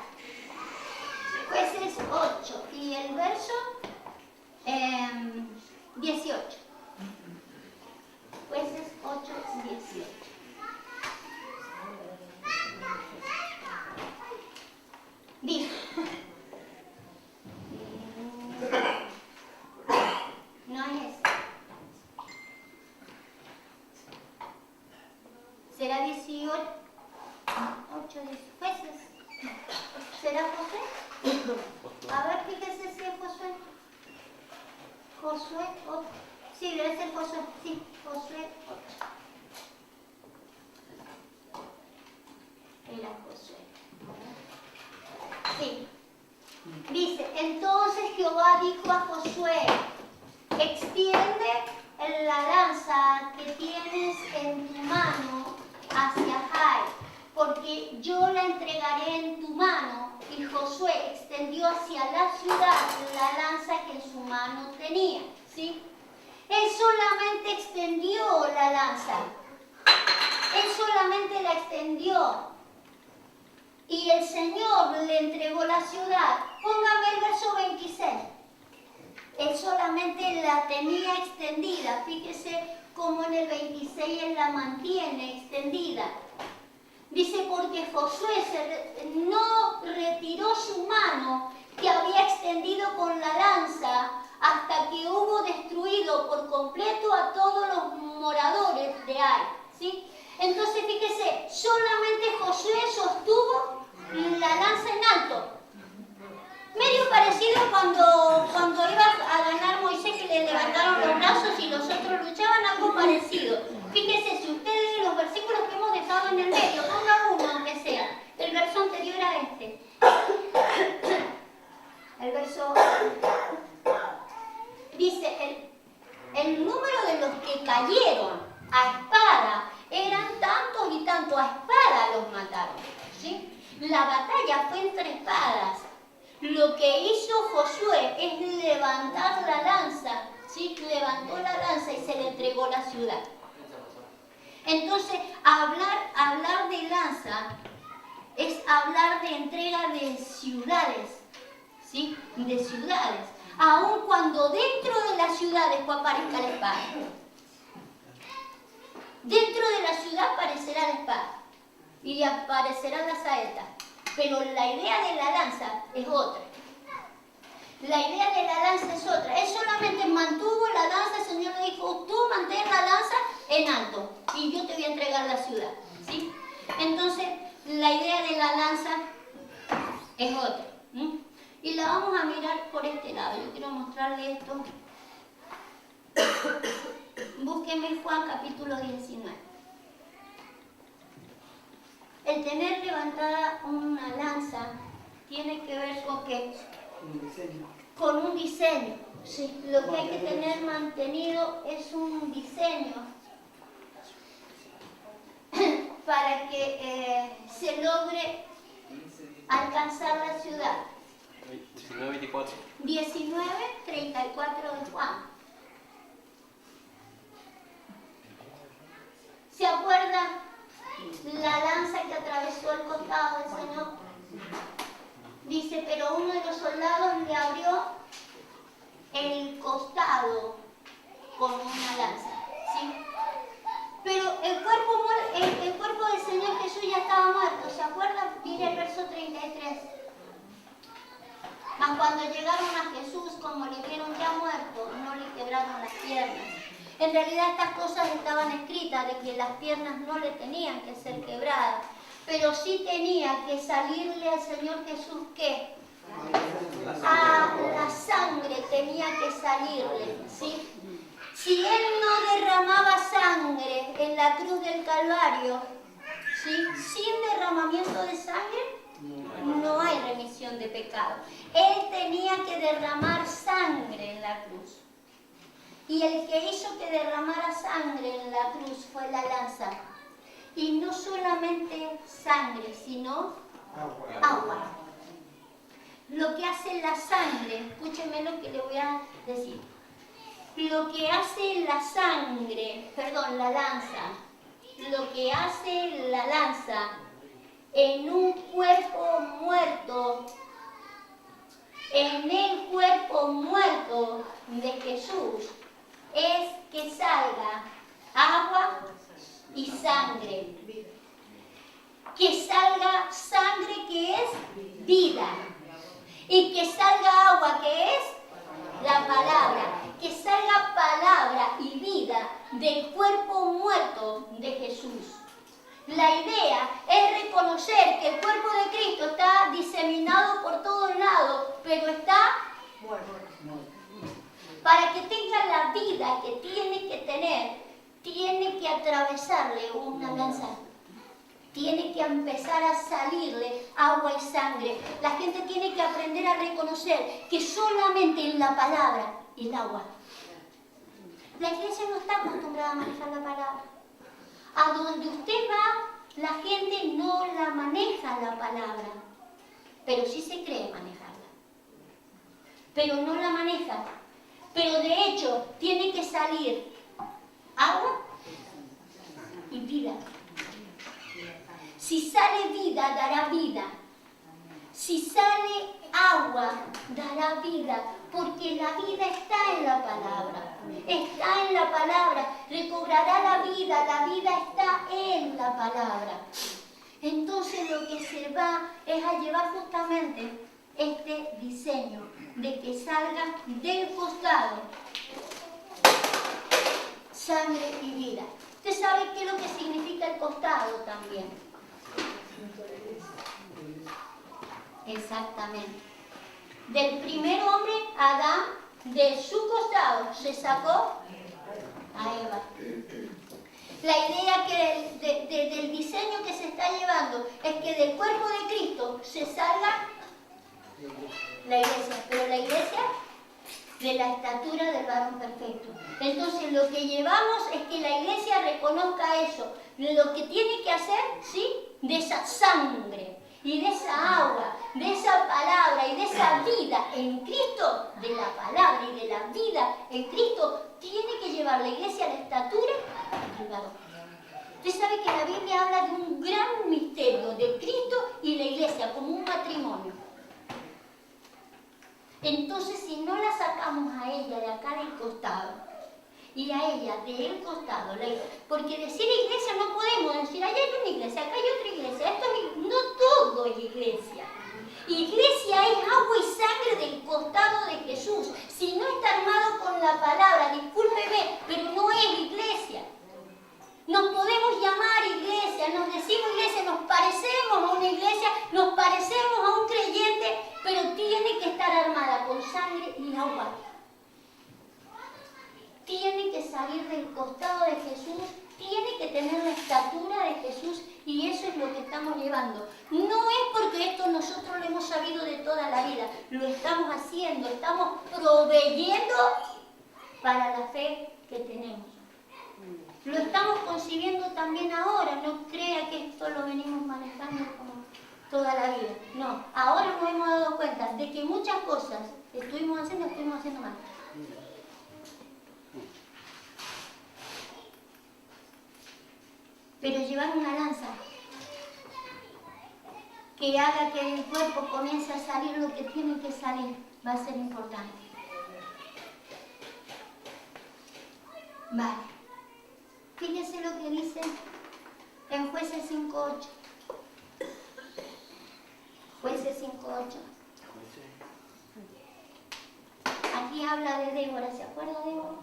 Jueces 8 y el verso 18. Jueces 8, 18. ¿Será 18? 8 jueces. ¿Será Josué? A ver, fíjese si es Josué. Josué 8. Sí, debe ser Josué. Sí, Josué 8. Era Josué. Sí. Dice, entonces Jehová dijo a Josué, extiende la lanza que tienes en tu mano hacia Jai, porque yo la entregaré en tu mano. Y Josué extendió hacia la ciudad la lanza que en su mano tenía. ¿Sí? Él solamente extendió la lanza. Él solamente la extendió. Y el Señor le entregó la ciudad. Póngame el verso 26. Él solamente la tenía extendida. Fíjese cómo en el 26 él la mantiene extendida. Dice, porque Josué no retiró su mano que había extendido con la lanza hasta que hubo destruido por completo a todos los moradores de Ai. ¿Sí? Entonces, fíjese, solamente Josué sostuvo la lanza en alto. Medio parecido cuando iba a ganar Moisés, que le levantaron los brazos y los otros luchaban, algo parecido. Fíjese, si usted lee los versículos que hemos dejado en el medio, ponga uno aunque sea. El verso anterior a este. El verso dice, el número de los que cayeron a espada eran tantos y tantos, a espada los mataron. ¿Sí? La batalla fue entre espadas. Lo que hizo Josué es levantar la lanza, ¿sí? Levantó la lanza y se le entregó la ciudad. Entonces, hablar de lanza es hablar de entrega de ciudades, ¿sí? De ciudades, aun cuando dentro de las ciudades aparezca la espada. Dentro de la ciudad aparecerá la espada y aparecerán las saetas. Pero la idea de la lanza es otra. La idea de la lanza es otra. Él solamente mantuvo la lanza, el Señor le dijo, tú mantén la lanza en alto y yo te voy a entregar la ciudad. ¿Sí? Entonces, la idea de la lanza es otra. Y la vamos a mirar por este lado. Yo quiero mostrarle esto. Búsquenme Juan capítulo 19. El tener levantada una lanza tiene que ver con qué? Con un diseño. Sí. Lo que hay que tener mantenido es un diseño para que se logre alcanzar la ciudad. 19:34 de Juan. ¿Se acuerdan la lanza que atravesó el costado del Señor? Dice, pero uno de los soldados le abrió el costado con una lanza. ¿Sí? Pero el cuerpo del Señor Jesús ya estaba muerto. ¿Se acuerdan? Mire el verso 33. Mas cuando llegaron a Jesús, como le vieron ya muerto, no le quebraron las piernas. En realidad estas cosas estaban escritas de que las piernas no le tenían que ser quebradas, pero sí tenía que salirle al Señor Jesús, ¿qué? La sangre tenía que salirle, ¿sí? Si Él no derramaba sangre en la cruz del Calvario, ¿sí? Sin derramamiento de sangre, no hay remisión de pecado. Él tenía que derramar sangre en la cruz. Y el que hizo que derramara sangre en la cruz fue la lanza. Y no solamente sangre, sino agua. Lo que hace la sangre, escúcheme lo que le voy a decir. Lo que hace la lanza, lo que hace la lanza en un cuerpo muerto, en el cuerpo muerto de Jesús, es que salga agua y sangre. Que salga sangre, que es vida. Y que salga agua, que es la palabra. Que salga palabra y vida del cuerpo muerto de Jesús. La idea es reconocer que el cuerpo de Cristo está diseminado por todos lados, pero está para que tenga la vida que tiene que tener, tiene que atravesarle una lanza. Tiene que empezar a salirle agua y sangre. La gente tiene que aprender a reconocer que solamente en la palabra el agua. La iglesia no está acostumbrada a manejar la palabra. A donde usted va, la gente no la maneja la palabra, pero sí se cree manejarla. Pero no la maneja. Pero de hecho, tiene que salir agua y vida. Si sale vida, dará vida. Si sale agua, dará vida. Porque la vida está en la palabra. Está en la palabra. Recobrará la vida está en la palabra. Entonces lo que se va es a llevar justamente este diseño de que salga del costado sangre y vida. Usted sabe qué es lo que significa el costado también. Exactamente. Del primer hombre, Adán, de su costado se sacó a Eva. La idea que del diseño que se está llevando es que del cuerpo de Cristo se salga la iglesia, pero la iglesia de la estatura del varón perfecto. Entonces lo que llevamos es que la iglesia reconozca eso, lo que tiene que hacer, ¿sí? De esa sangre y de esa agua, de esa palabra y de esa vida en Cristo, de la palabra y de la vida en Cristo, tiene que llevar la iglesia a la estatura del varón. Usted sabe que la Biblia habla de un gran misterio de Cristo y la iglesia como un matrimonio. Entonces, si no la sacamos a ella de acá del costado y a ella del costado, porque decir iglesia no podemos decir, allá hay una iglesia, acá hay otra iglesia, esto es, no todo es iglesia. Iglesia es agua y sangre del costado de Jesús. Si no está armado con la palabra, discúlpeme, pero no es iglesia. Nos podemos llamar iglesia, nos decimos iglesia, nos parecemos a una iglesia, nos parecemos a un creyente, pero tiene que estar armada con sangre y agua. Tiene que salir del costado de Jesús, tiene que tener la estatura de Jesús y eso es lo que estamos llevando. No es porque esto nosotros lo hemos sabido de toda la vida, lo estamos haciendo, estamos proveyendo para la fe que tenemos. Lo estamos concibiendo también ahora, no crea que esto lo venimos manejando como toda la vida. No, ahora nos hemos dado cuenta de que muchas cosas estuvimos haciendo mal. Pero llevar una lanza que haga que el cuerpo comience a salir lo que tiene que salir va a ser importante. Vale. Fíjense lo que dice en Jueces 5:8. Jueces 5:8. Aquí habla de Débora, ¿se acuerda de Débora?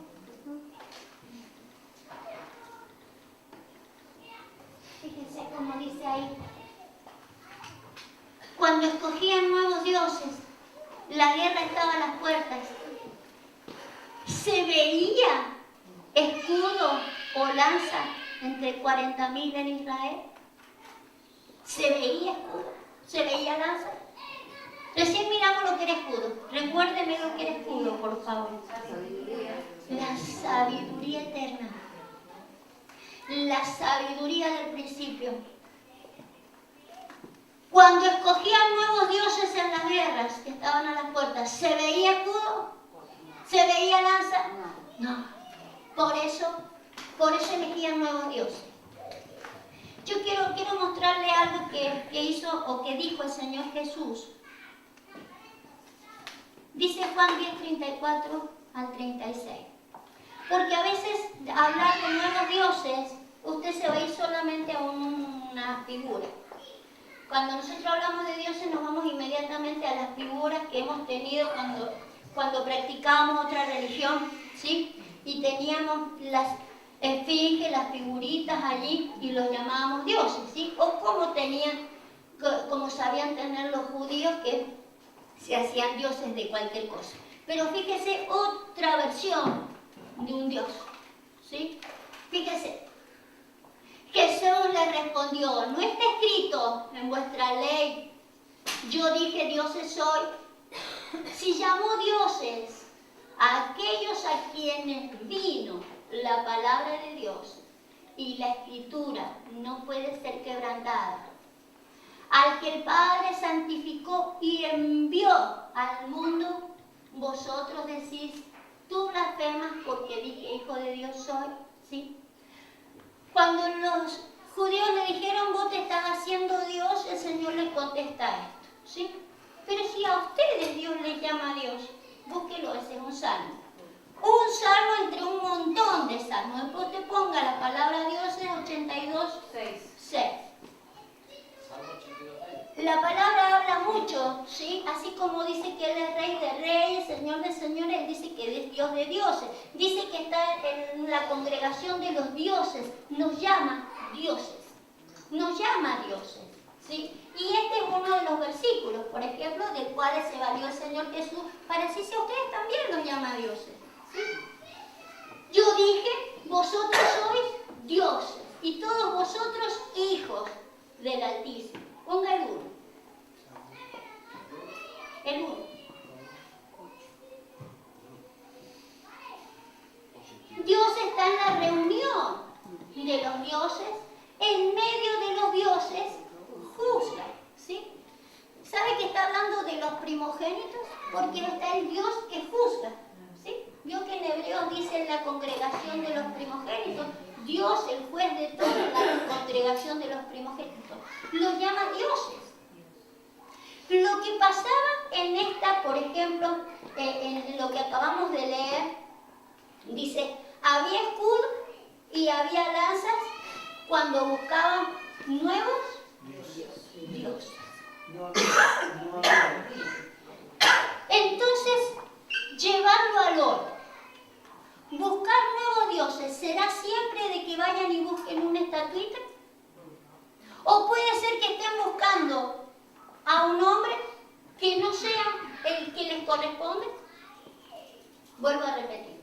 Fíjense cómo dice ahí. Cuando escogían nuevos dioses, la guerra estaba a las puertas. Se veía escudo o lanza entre 40.000 en Israel. Se veía escudo, se veía lanza. Recién miramos lo que era escudo. Recuérdeme lo que era escudo, por favor. La sabiduría eterna. La sabiduría del principio. Cuando escogían nuevos dioses en las guerras que estaban a las puertas, ¿se veía escudo? ¿Se veía lanza? No. Por eso elegían nuevos dioses. Yo quiero mostrarle algo que hizo o que dijo el Señor Jesús. Dice Juan 10:34 al 36. Porque a veces hablar de nuevos dioses, usted se va a ir solamente a una figura. Cuando nosotros hablamos de dioses nos vamos inmediatamente a las figuras que hemos tenido cuando practicábamos otra religión, ¿sí? Y teníamos esfinge, las figuritas allí y los llamábamos dioses, ¿sí? O como sabían tener los judíos que se hacían dioses de cualquier cosa. Pero fíjese otra versión de un dios, ¿sí? Fíjese, Jesús le respondió, no está escrito en vuestra ley, yo dije dioses soy. Si llamó dioses a aquellos a quienes vino la palabra de Dios y la escritura no puede ser quebrantada, al que el Padre santificó y envió al mundo, vosotros decís, tú blasfemas porque dije hijo de Dios soy, ¿sí? Cuando los judíos le dijeron, vos te estás haciendo Dios, el Señor les contesta esto, ¿sí? Pero si a ustedes Dios les llama a Dios, búsquelo, ese es un salmo. Un salmo entre un montón de salmos. Después te ponga la palabra Dios en 82, 6. La palabra habla mucho, ¿sí? Así como dice que Él es Rey de Reyes, Señor de Señores, dice que Él es Dios de dioses. Dice que está en la congregación de los dioses. Nos llama dioses. Nos llama dioses, ¿sí? Y este es uno de los versículos, por ejemplo, del cual se valió el Señor Jesús para decirse a ustedes también los llama dioses, ¿sí? Yo dije, vosotros sois dioses y todos vosotros hijos del Altísimo. Ponga el 1. El 1. Dios está en la reunión de los dioses, en medio de los dioses juzga, ¿sí? ¿Sabe que está hablando de los primogénitos? Porque está el Dios que juzga, ¿sí? Vio que en Hebreos dice en la congregación de los primogénitos, Dios, el juez de toda la congregación de los primogénitos, los llama dioses. Lo que pasaba en esta, por ejemplo, en lo que acabamos de leer, dice, había escudo y había lanzas cuando buscaban nuevos dioses. Entonces, llevarlo al oro, buscar nuevos dioses, ¿será siempre de que vayan y busquen una estatuita? ¿O puede ser que estén buscando a un hombre que no sea el que les corresponde? Vuelvo a repetir.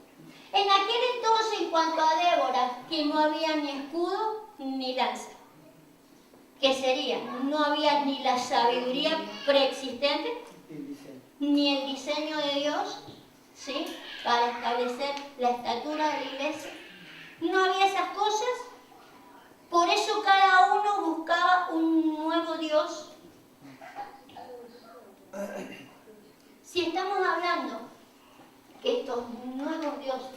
En aquel entonces, en cuanto a Débora, que no había ni escudo ni lanza, ¿qué sería? No había ni la sabiduría preexistente, ni el diseño de Dios, ¿sí? Para establecer la estatura de la iglesia. No había esas cosas. Por eso cada uno buscaba un nuevo Dios. Si estamos hablando que estos nuevos dioses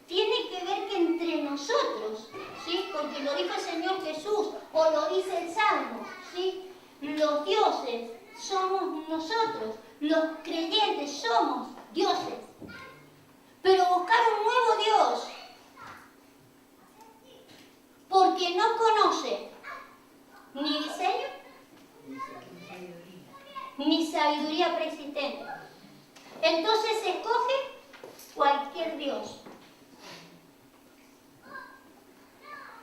tiene que ver que entre nosotros, ¿sí? Porque lo dijo el Señor Jesús, o lo dice el Salmo, ¿sí? Los dioses somos nosotros, los creyentes somos dioses. Pero buscar un nuevo Dios, porque no conoce ni diseño, ni sabiduría preexistente. Entonces se escoge cualquier Dios.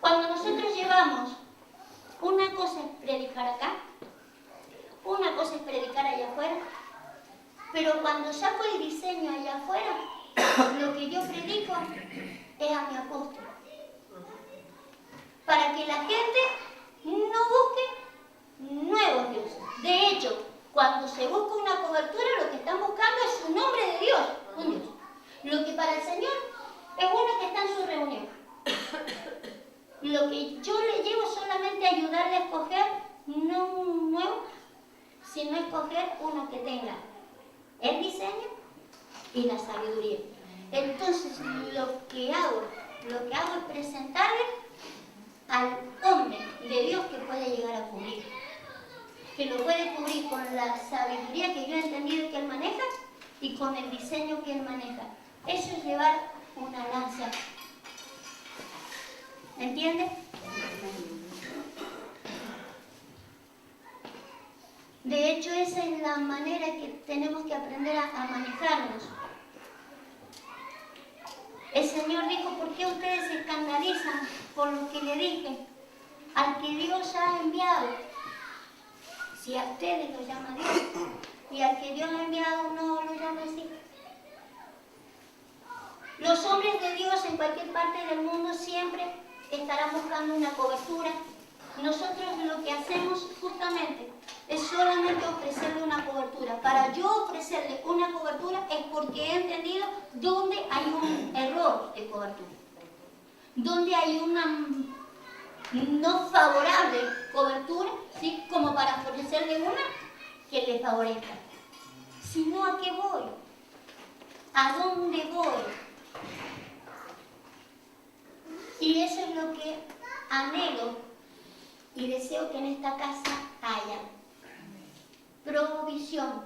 Cuando nosotros llevamos, una cosa es predicar acá, una cosa es predicar allá afuera, pero cuando saco el diseño allá afuera, lo que yo predico es a mi apóstol. Para que la gente no busque nuevos dioses. De hecho, cuando se busca una cobertura, lo que están buscando es un nombre de Dios, un Dios. Lo que para el Señor es uno que está en su reunión. Lo que yo le llevo es solamente ayudarle a escoger no un nuevo, sino escoger uno que tenga el diseño y la sabiduría. Entonces, lo que hago es presentarle al hombre de Dios que puede llegar a cubrir. Que lo puede cubrir con la sabiduría que yo he entendido que él maneja y con el diseño que él maneja. Eso es llevar una lanza. ¿Entiende? De hecho, esa es la manera que tenemos que aprender a manejarnos. El Señor dijo, ¿por qué ustedes se escandalizan por lo que le dije? Al que Dios ha enviado, si a ustedes lo llama Dios, y al que Dios ha enviado no lo llama así. Los hombres de Dios en cualquier parte del mundo siempre estarán buscando una cobertura. Nosotros lo que hacemos justamente es solamente ofrecerle una cobertura. Para yo ofrecerle una cobertura es porque he entendido dónde hay un error de cobertura, dónde hay una no favorable cobertura, ¿sí? Como para ofrecerle una que le favorezca. Si no, ¿a qué voy? ¿A dónde voy? Y eso es lo que anhelo y deseo que en esta casa haya. Provisión.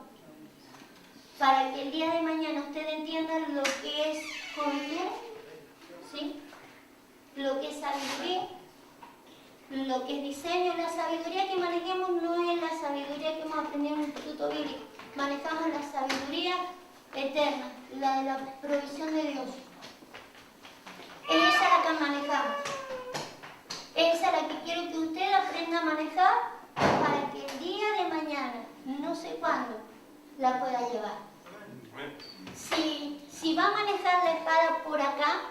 Para que el día de mañana usted entienda lo que es cobertura, ¿sí? Lo que es sabiduría, lo que es diseño. La sabiduría que manejemos no es la sabiduría que hemos aprendido en el Instituto Bíblico. Manejamos la sabiduría eterna, la de la provisión de Dios. Es esa la que manejamos. Esa es la que quiero que usted aprenda a manejar para que el día de mañana, no sé cuándo, la pueda llevar. Si va a manejar la espada por acá,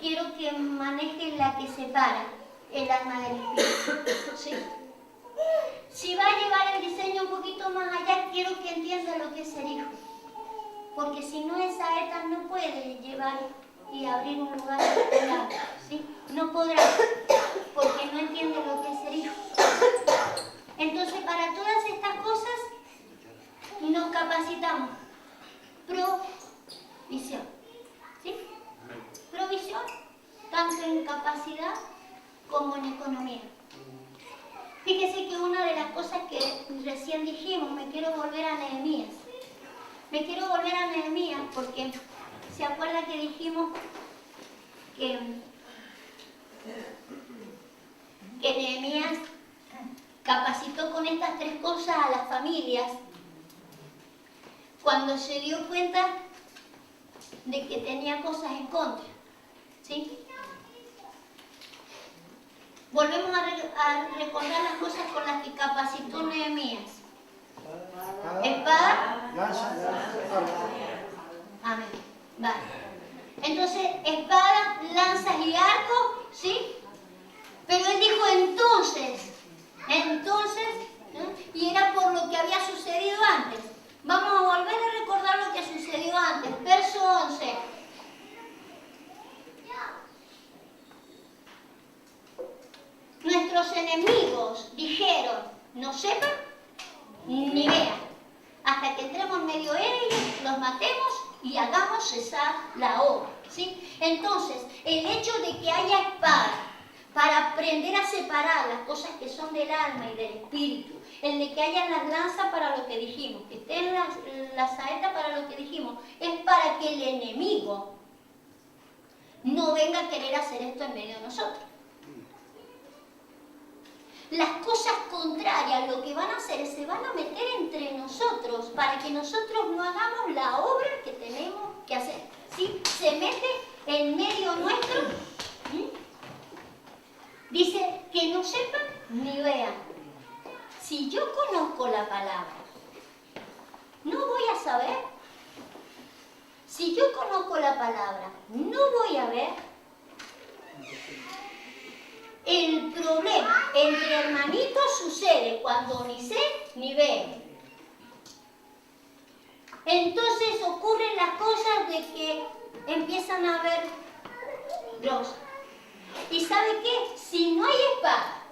quiero que maneje la que separa el alma del espíritu. ¿Sí? Si va a llevar el diseño un poquito más allá, quiero que entienda lo que es ser hijo. Porque si no, esa saeta no puede llevar y abrir un lugar especial, ¿sí? No podrá, porque no entiende lo que es ser hijo. Entonces, para todas estas cosas, nos capacitamos. Provisión, ¿sí? Provisión, tanto en capacidad como en economía. Fíjese que una de las cosas que recién dijimos, me quiero volver a Nehemías. Me quiero volver a Nehemías porque se acuerda que dijimos que Nehemías capacitó con estas tres cosas a las familias cuando se dio cuenta de que tenía cosas en contra, ¿sí? Volvemos a recordar las cosas con las que capacitó Nehemías. Espada. Amén. Vale. Entonces, espada, lanzas y arco, ¿sí? Pero él dijo entonces, ¿no? Y era por lo que había sucedido antes. Vamos a volver a recordar lo que sucedió antes. Verso 11. Nuestros enemigos dijeron, no sepan ni vean, hasta que entremos en medio de ellos, los matemos y hagamos cesar la obra, ¿sí? Entonces, el hecho de que haya espada para aprender a separar las cosas que son del alma y del espíritu, el de que haya las lanzas para lo que dijimos, que estén la saeta para lo que dijimos, es para que el enemigo no venga a querer hacer esto en medio de nosotros. Las cosas contrarias lo que van a hacer es se van a meter entre nosotros para que nosotros no hagamos la obra que tenemos que hacer, ¿sí? Se mete en medio nuestro, ¿sí? Dice que no sepan ni vean. Si yo conozco la palabra, no voy a saber. Si yo conozco la palabra, no voy a ver. El problema entre hermanitos sucede cuando ni sé ni veo. Entonces ocurren las cosas de que empiezan a haber rosa. ¿Y sabe qué? Si no hay espada,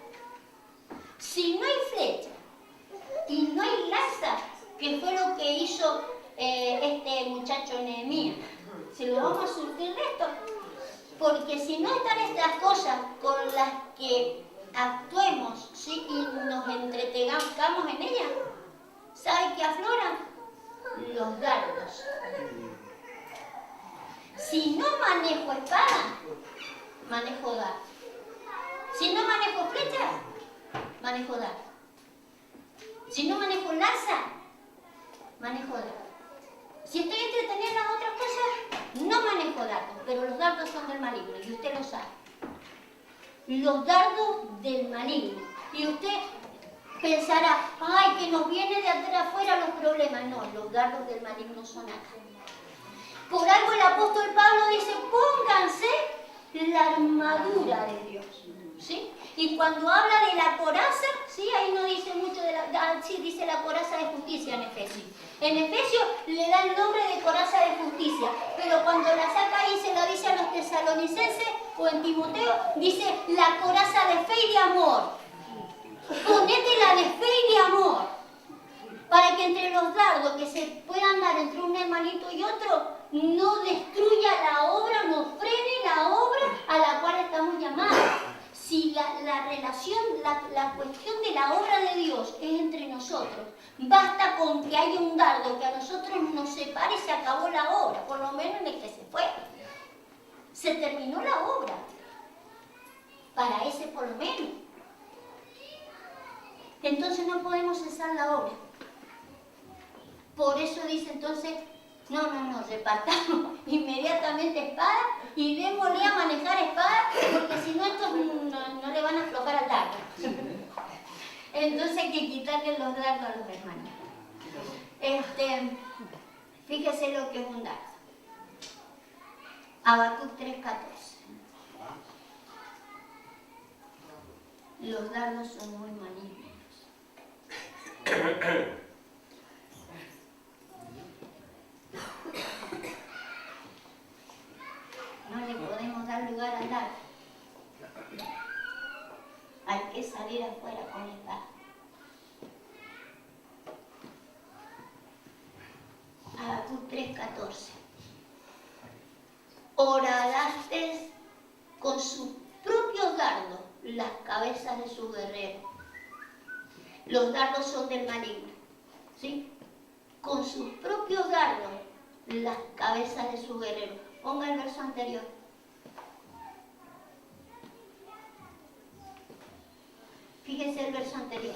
si no hay flecha y no hay lanza, que fue lo que hizo este muchacho Nehemías, ¿se lo vamos a surtir de esto? Porque si no están estas cosas con las que actuemos, ¿sí? Y nos entretengamos en ellas, ¿sabe qué afloran? Los dardos. Si no manejo espada, manejo dardo. Si no manejo flecha, manejo dardo. Si no manejo lanza, manejo dardo. Si estoy entretenida en otras cosas, no manejo dardos, pero los dardos son del maligno y usted lo sabe. Los dardos del maligno. Y usted pensará, ay, que nos viene de atrás afuera los problemas. No, los dardos del maligno son acá. Por algo el apóstol Pablo dice, pónganse la armadura de Dios. ¿Sí? Y cuando habla de la coraza, ¿sí? Ahí no dice mucho de la... sí, dice la coraza de justicia en Efesios. En Efesios le da el nombre de coraza de justicia, pero cuando la saca ahí se lo dice a los tesalonicenses o en Timoteo, dice la coraza de fe y de amor. Ponétela de fe y de amor, para que entre los dardos que se puedan dar entre un hermanito y otro, no destruya la obra, no frene la obra a la cual estamos llamados. Si la relación, la cuestión de la obra de Dios es entre nosotros, basta con que haya un dardo que a nosotros nos separe y se acabó la obra, por lo menos en el que se fue. Se terminó la obra, para ese por lo menos. Entonces no podemos cesar la obra. Por eso dice entonces, no, repartamos inmediatamente espada y démosle a manejar espada, porque si no estos no le van a aflojar al dardo. Entonces hay que quitarle los dardos a los hermanos. Fíjese lo que es un dardo. Habacuc 3:14. Los dardos son muy malignos. No le podemos dar lugar al dardo. Hay que salir afuera con el dardo. Habacuc 3:14. Horadaste con sus propios dardos las cabezas de sus guerreros. Los dardos son del maligno, ¿sí? Con sus propios dardos las cabezas de sus guerreros. Ponga el verso anterior. Fíjese el verso anterior.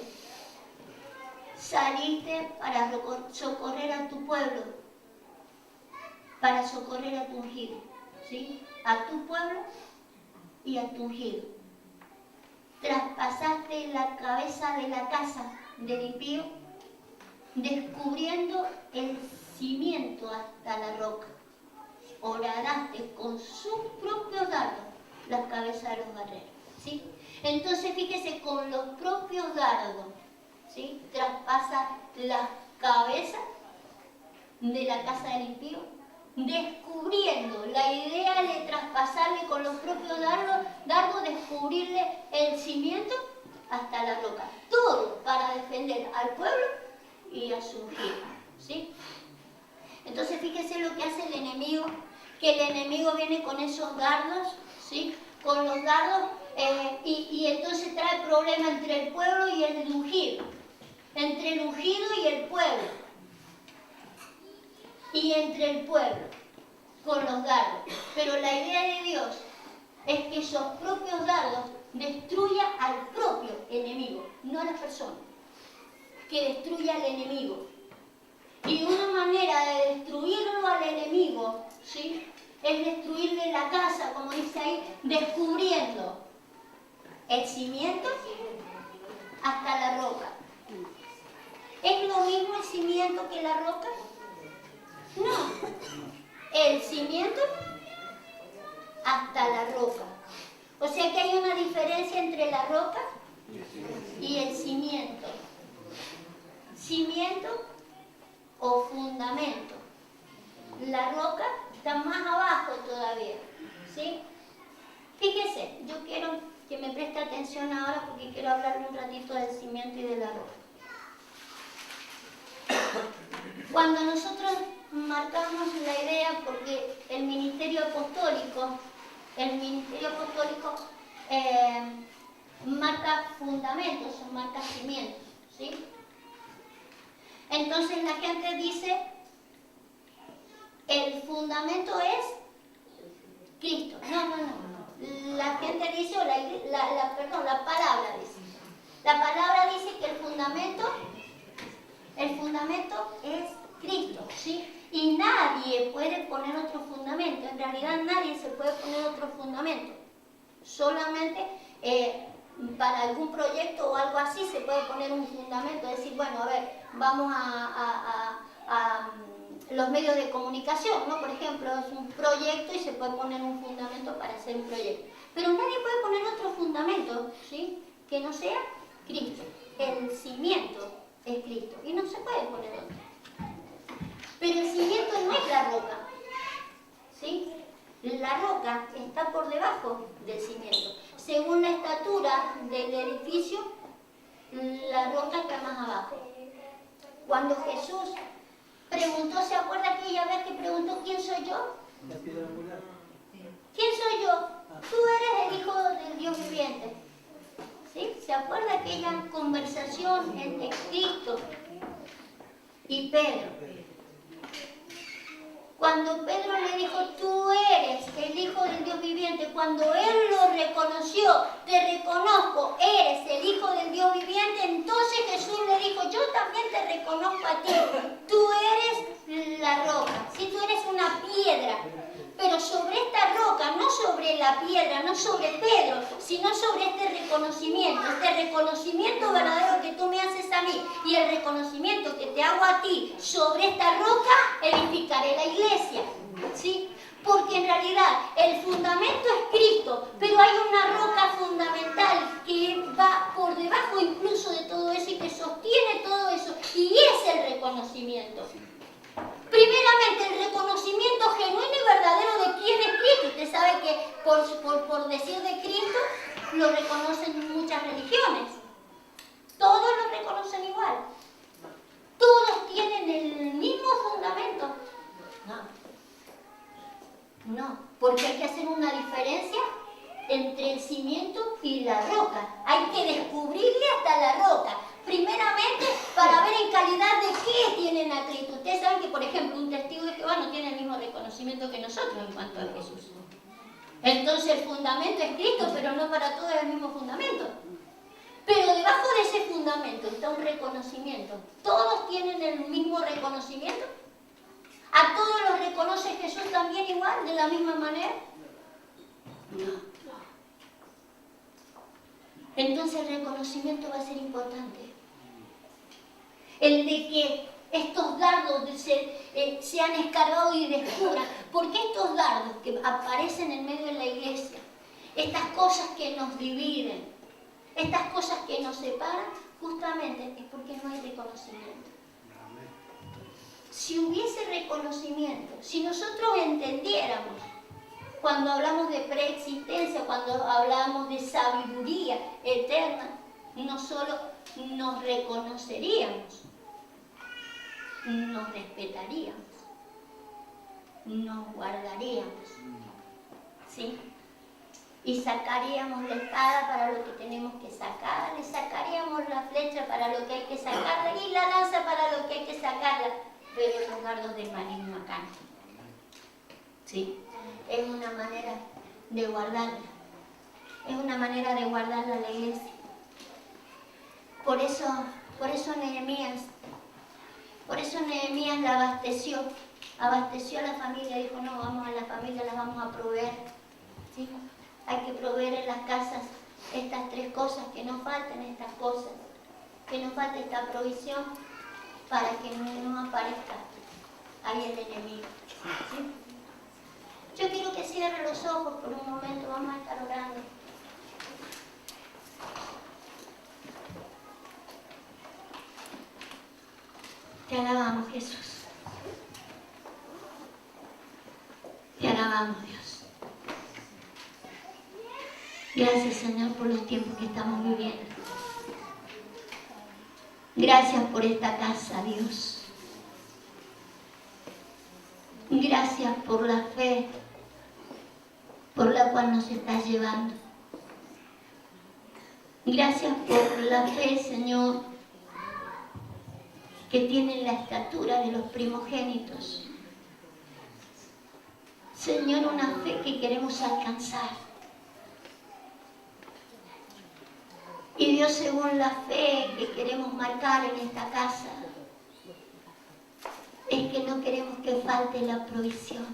Saliste para socorrer a tu pueblo, para socorrer a tu ungido, ¿sí? A tu pueblo y a tu ungido. Traspasaste la cabeza de la casa del impío, descubriendo el cimiento hasta la roca. Horadaste con sus propios dardos las cabezas de los guerreros, ¿sí? Entonces fíjese, con los propios dardos, ¿sí? Traspasa las cabezas de la casa del impío, descubriendo. La idea de traspasarle con los propios dardos, descubrirle el cimiento hasta la roca. Todo para defender al pueblo y a su ungido, ¿sí? Entonces fíjese lo que hace el enemigo, que el enemigo viene con esos dardos, ¿sí? Con los dardos, y entonces trae problema entre el pueblo y el ungido, entre el ungido y el pueblo, y entre el pueblo, con los dardos. Pero la idea de Dios es que esos propios dardos destruya al propio enemigo, no a la persona, que destruya al enemigo. Y una manera de destruirlo al enemigo, ¿sí? Es destruirle la casa, como dice ahí, descubriendo el cimiento hasta la roca. ¿Es lo mismo el cimiento que la roca? No. El cimiento hasta la roca. O sea que hay una diferencia entre la roca y el cimiento. Cimiento o fundamento. La roca está más abajo todavía, ¿sí? Fíjese, yo quiero que me preste atención ahora porque quiero hablarle un ratito del cimiento y de la roca. Cuando nosotros marcamos la idea, porque el ministerio apostólico marca fundamentos, marca cimientos, ¿sí? Entonces la gente dice, el fundamento es Cristo. No. La gente dice, o la palabra dice. La palabra dice que el fundamento es Cristo, ¿sí? Y nadie puede poner otro fundamento. En realidad nadie se puede poner otro fundamento. Solamente para algún proyecto o algo así se puede poner un fundamento. Decir, bueno, a ver, vamos a los medios de comunicación, ¿no? Por ejemplo, es un proyecto y se puede poner un fundamento para hacer un proyecto. Pero nadie puede poner otro fundamento, ¿sí? Que no sea Cristo. El cimiento es Cristo y no se puede poner otro. Pero el cimiento no es la roca, ¿sí? La roca está por debajo del cimiento. Según la estatura del edificio, la roca está más abajo. Cuando Jesús preguntó, ¿se acuerda aquella vez que preguntó quién soy yo? La piedra angular. ¿Quién soy yo? Tú eres el Hijo del Dios viviente. ¿Sí? ¿Se acuerda aquella conversación entre Cristo y Pedro? Cuando Pedro le dijo, tú eres el Hijo del Dios viviente, cuando él lo reconoció, te reconozco, eres el Hijo del Dios viviente, entonces Jesús le dijo, yo también te reconozco a ti, tú eres la roca, si tú eres una piedra, pero sobre esta roca, no sobre la piedra, no sobre Pedro, sino sobre este reconocimiento verdadero que tú me haces a mí y el reconocimiento que te hago a ti, sobre esta roca edificaré la iglesia, ¿sí? Porque en realidad el fundamento es Cristo, pero hay una roca fundamental que va por debajo incluso de todo eso y que sostiene todo eso, y es el reconocimiento. Primeramente, el reconocimiento genuino y verdadero de quién es Cristo. Usted sabe que por decir de Cristo lo reconocen muchas religiones. Todos lo reconocen igual. Todos tienen el mismo fundamento. No, porque hay que hacer una diferencia entre el cimiento y la roca. Hay que descubrirle hasta la roca. Primeramente, para ver en calidad de qué tienen a Cristo. Ustedes saben que, por ejemplo, un testigo de Jehová no tiene el mismo reconocimiento que nosotros en cuanto a Jesús. Entonces el fundamento es Cristo, pero no para todos es el mismo fundamento. Pero debajo de ese fundamento está un reconocimiento. ¿Todos tienen el mismo reconocimiento? ¿A todos los reconoce Jesús también igual, de la misma manera? No. Entonces el reconocimiento va a ser importante. El de que estos dardos sean escarbados y descubran. Porque estos dardos que aparecen en medio de la iglesia, estas cosas que nos dividen, estas cosas que nos separan, justamente es porque no hay reconocimiento. Si hubiese reconocimiento, si nosotros entendiéramos, cuando hablamos de preexistencia, cuando hablamos de sabiduría eterna, no solo nos reconoceríamos, nos respetaríamos, nos guardaríamos, ¿sí? Y sacaríamos la espada para lo que tenemos que sacar, le sacaríamos la flecha para lo que hay que sacarla y la lanza para lo que hay que sacarla, pero los dardos del maligno acá no. ¿Sí? Es una manera de guardarla. Es una manera de guardarla a la iglesia. Por eso Nehemías la abasteció a la familia, dijo, no, vamos a la familia, la vamos a proveer. ¿Sí? Hay que proveer en las casas estas tres cosas, que no falten estas cosas, que no falte esta provisión para que no aparezca ahí el enemigo. ¿Sí? Yo quiero que cierre los ojos por un momento, vamos a estar orando. Te alabamos, Jesús. Te alabamos, Dios. Gracias, Señor, por los tiempos que estamos viviendo. Gracias por esta casa, Dios. Gracias por la fe por la cual nos estás llevando. Gracias por la fe, Señor, que tiene la estatura de los primogénitos. Señor, una fe que queremos alcanzar. Y Dios, según la fe que queremos marcar en esta casa, es que no no queremos que falte la provisión.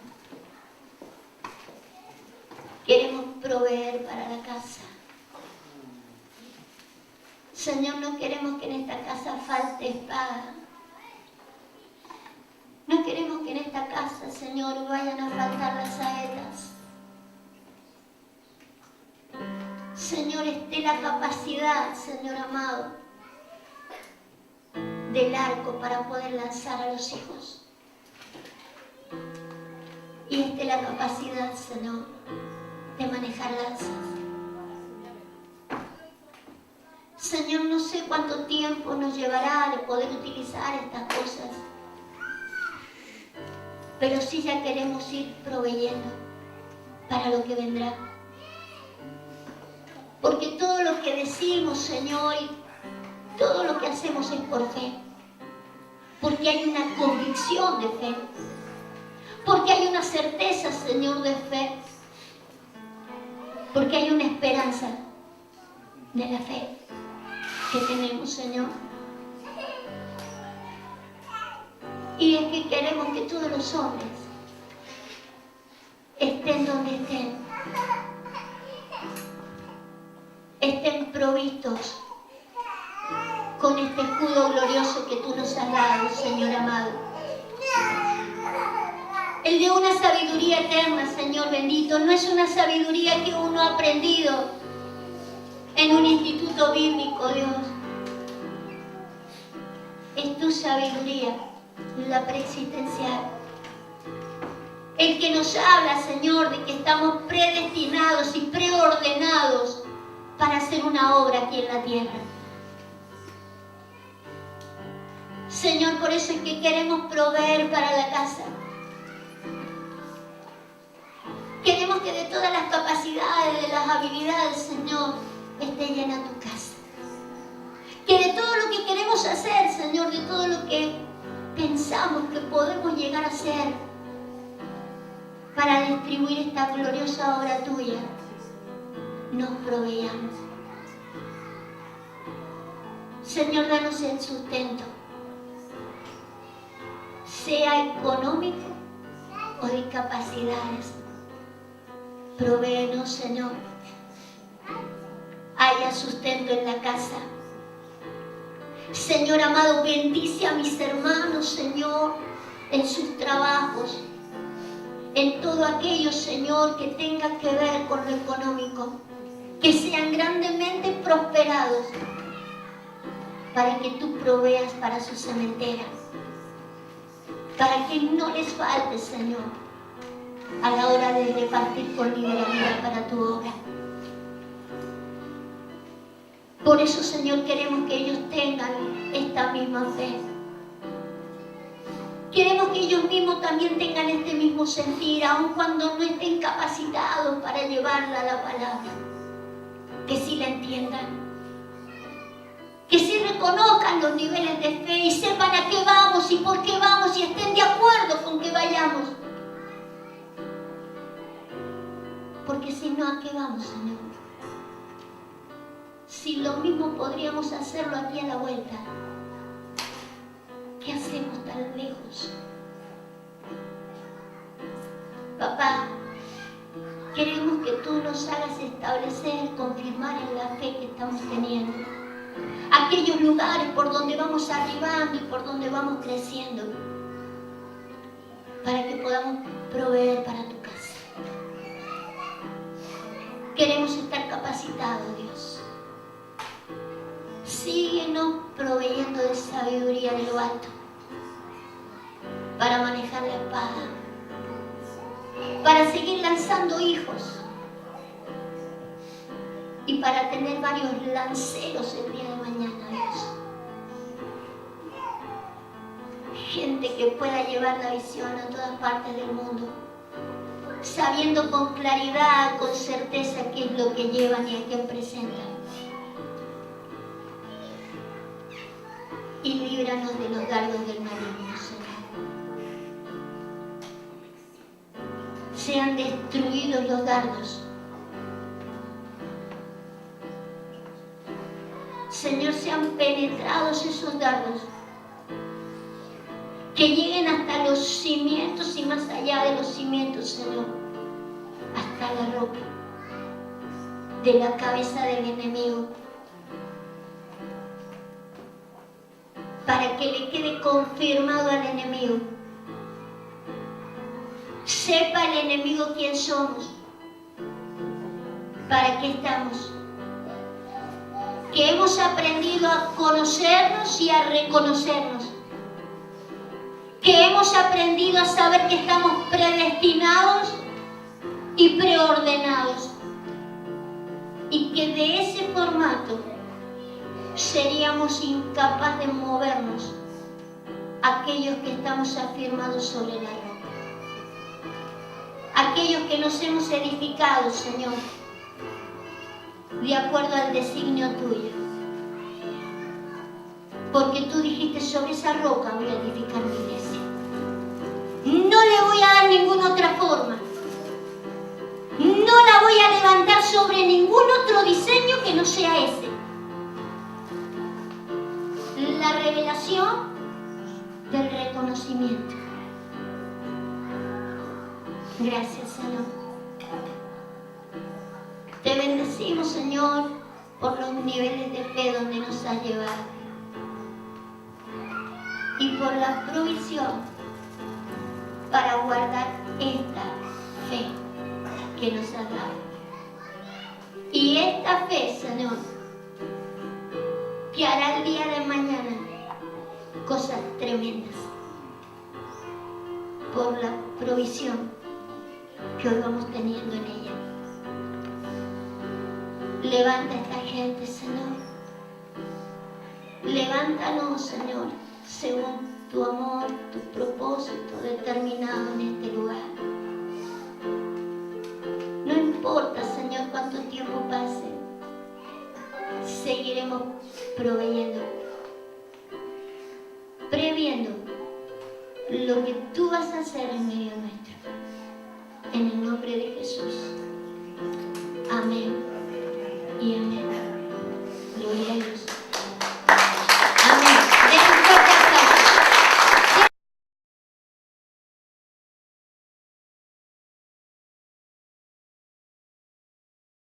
Queremos proveer para la casa. Señor, no queremos que en esta casa falte espada. No queremos que en esta casa, Señor, vayan a faltar las saetas. Señor, esté la capacidad, Señor amado, del arco para poder lanzar a los hijos. Y esté la capacidad, Señor, de manejar lanzas. Señor, no sé cuánto tiempo nos llevará de poder utilizar estas cosas, pero sí ya queremos ir proveyendo para lo que vendrá. Porque todo lo que decimos, Señor, y todo lo que hacemos es por fe. Porque hay una convicción de fe. Porque hay una certeza, Señor, de fe. Porque hay una esperanza de la fe que tenemos, Señor. Y es que queremos que todos los hombres estén donde estén provistos con este escudo glorioso que tú nos has dado, Señor amado. El de una sabiduría eterna, Señor bendito, no es una sabiduría que uno ha aprendido en un instituto bíblico, Dios. Es tu sabiduría, la preexistencial. El que nos habla, Señor, de que estamos predestinados y preordenados para hacer una obra aquí en la tierra. Señor, por eso es que queremos proveer para la casa. Queremos que de todas las capacidades, de las habilidades, Señor, esté llena tu casa. Que de todo lo que queremos hacer, Señor, de todo lo que pensamos que podemos llegar a hacer para distribuir esta gloriosa obra tuya, nos proveamos. Señor, danos el sustento, sea económico o de capacidades. Provéenos, Señor. Haya sustento en la casa. Señor amado, bendice a mis hermanos, Señor, en sus trabajos, en todo aquello, Señor, que tenga que ver con lo económico, que sean grandemente prosperados, para que tú proveas para su cementera, para que no les falte, Señor, a la hora de repartir con liberalidad para tu obra. Por eso, Señor, queremos que ellos tengan esta misma fe. Queremos que ellos mismos también tengan este mismo sentir, aun cuando no estén capacitados para llevarla a la palabra. Que sí la entiendan. Que sí reconozcan los niveles de fe y sepan a qué vamos y por qué vamos y estén de acuerdo con que vayamos. Porque si no, ¿a qué vamos, Señor? Si lo mismo podríamos hacerlo aquí a la vuelta. ¿Qué hacemos tan lejos? Papá, queremos que tú nos hagas establecer, confirmar en la fe que estamos teniendo. Aquellos lugares por donde vamos arribando y por donde vamos creciendo. Para que podamos proveer para tu casa. Queremos estar capacitados, Dios. Síguenos proveyendo de sabiduría de lo alto para manejar la espada, para seguir lanzando hijos y para tener varios lanceros el día de mañana, Dios. Gente que pueda llevar la visión a todas partes del mundo, sabiendo con claridad, con certeza qué es lo que llevan y a quién presentan. Y líbranos de los dardos del maligno, Señor. Sean destruidos los dardos. Señor, sean penetrados esos dardos. que lleguen hasta los cimientos y más allá de los cimientos, Señor, hasta la roca de la cabeza del enemigo, para que le quede confirmado al enemigo. Sepa el enemigo quién somos, para qué estamos, que hemos aprendido a conocernos y a reconocernos, que hemos aprendido a saber que estamos predestinados y preordenados, y que de ese formato seríamos incapaces de movernos aquellos que estamos afirmados sobre la roca, aquellos que nos hemos edificado, Señor, de acuerdo al designio tuyo, porque tú dijiste: sobre esa roca voy a edificar mi iglesia, no le voy a dar ninguna otra forma, no la voy a levantar sobre ningún otro diseño que no sea ese. La revelación del reconocimiento. Gracias, Señor. Te bendecimos, Señor, por los niveles de fe donde nos has llevado y por la provisión para guardar esta fe que nos has dado. Y esta fe, Señor, que hará el día de mañana cosas tremendas por la provisión que hoy vamos teniendo en ella. Levanta a esta gente, Señor. Levántanos, Señor, según tu amor, tu propósito determinado en este lugar. No importa, Señor, cuánto tiempo pase, seguiremos proveyendo, previendo lo que tú vas a hacer en medio nuestro. En el nombre de Jesús. Amén y amén.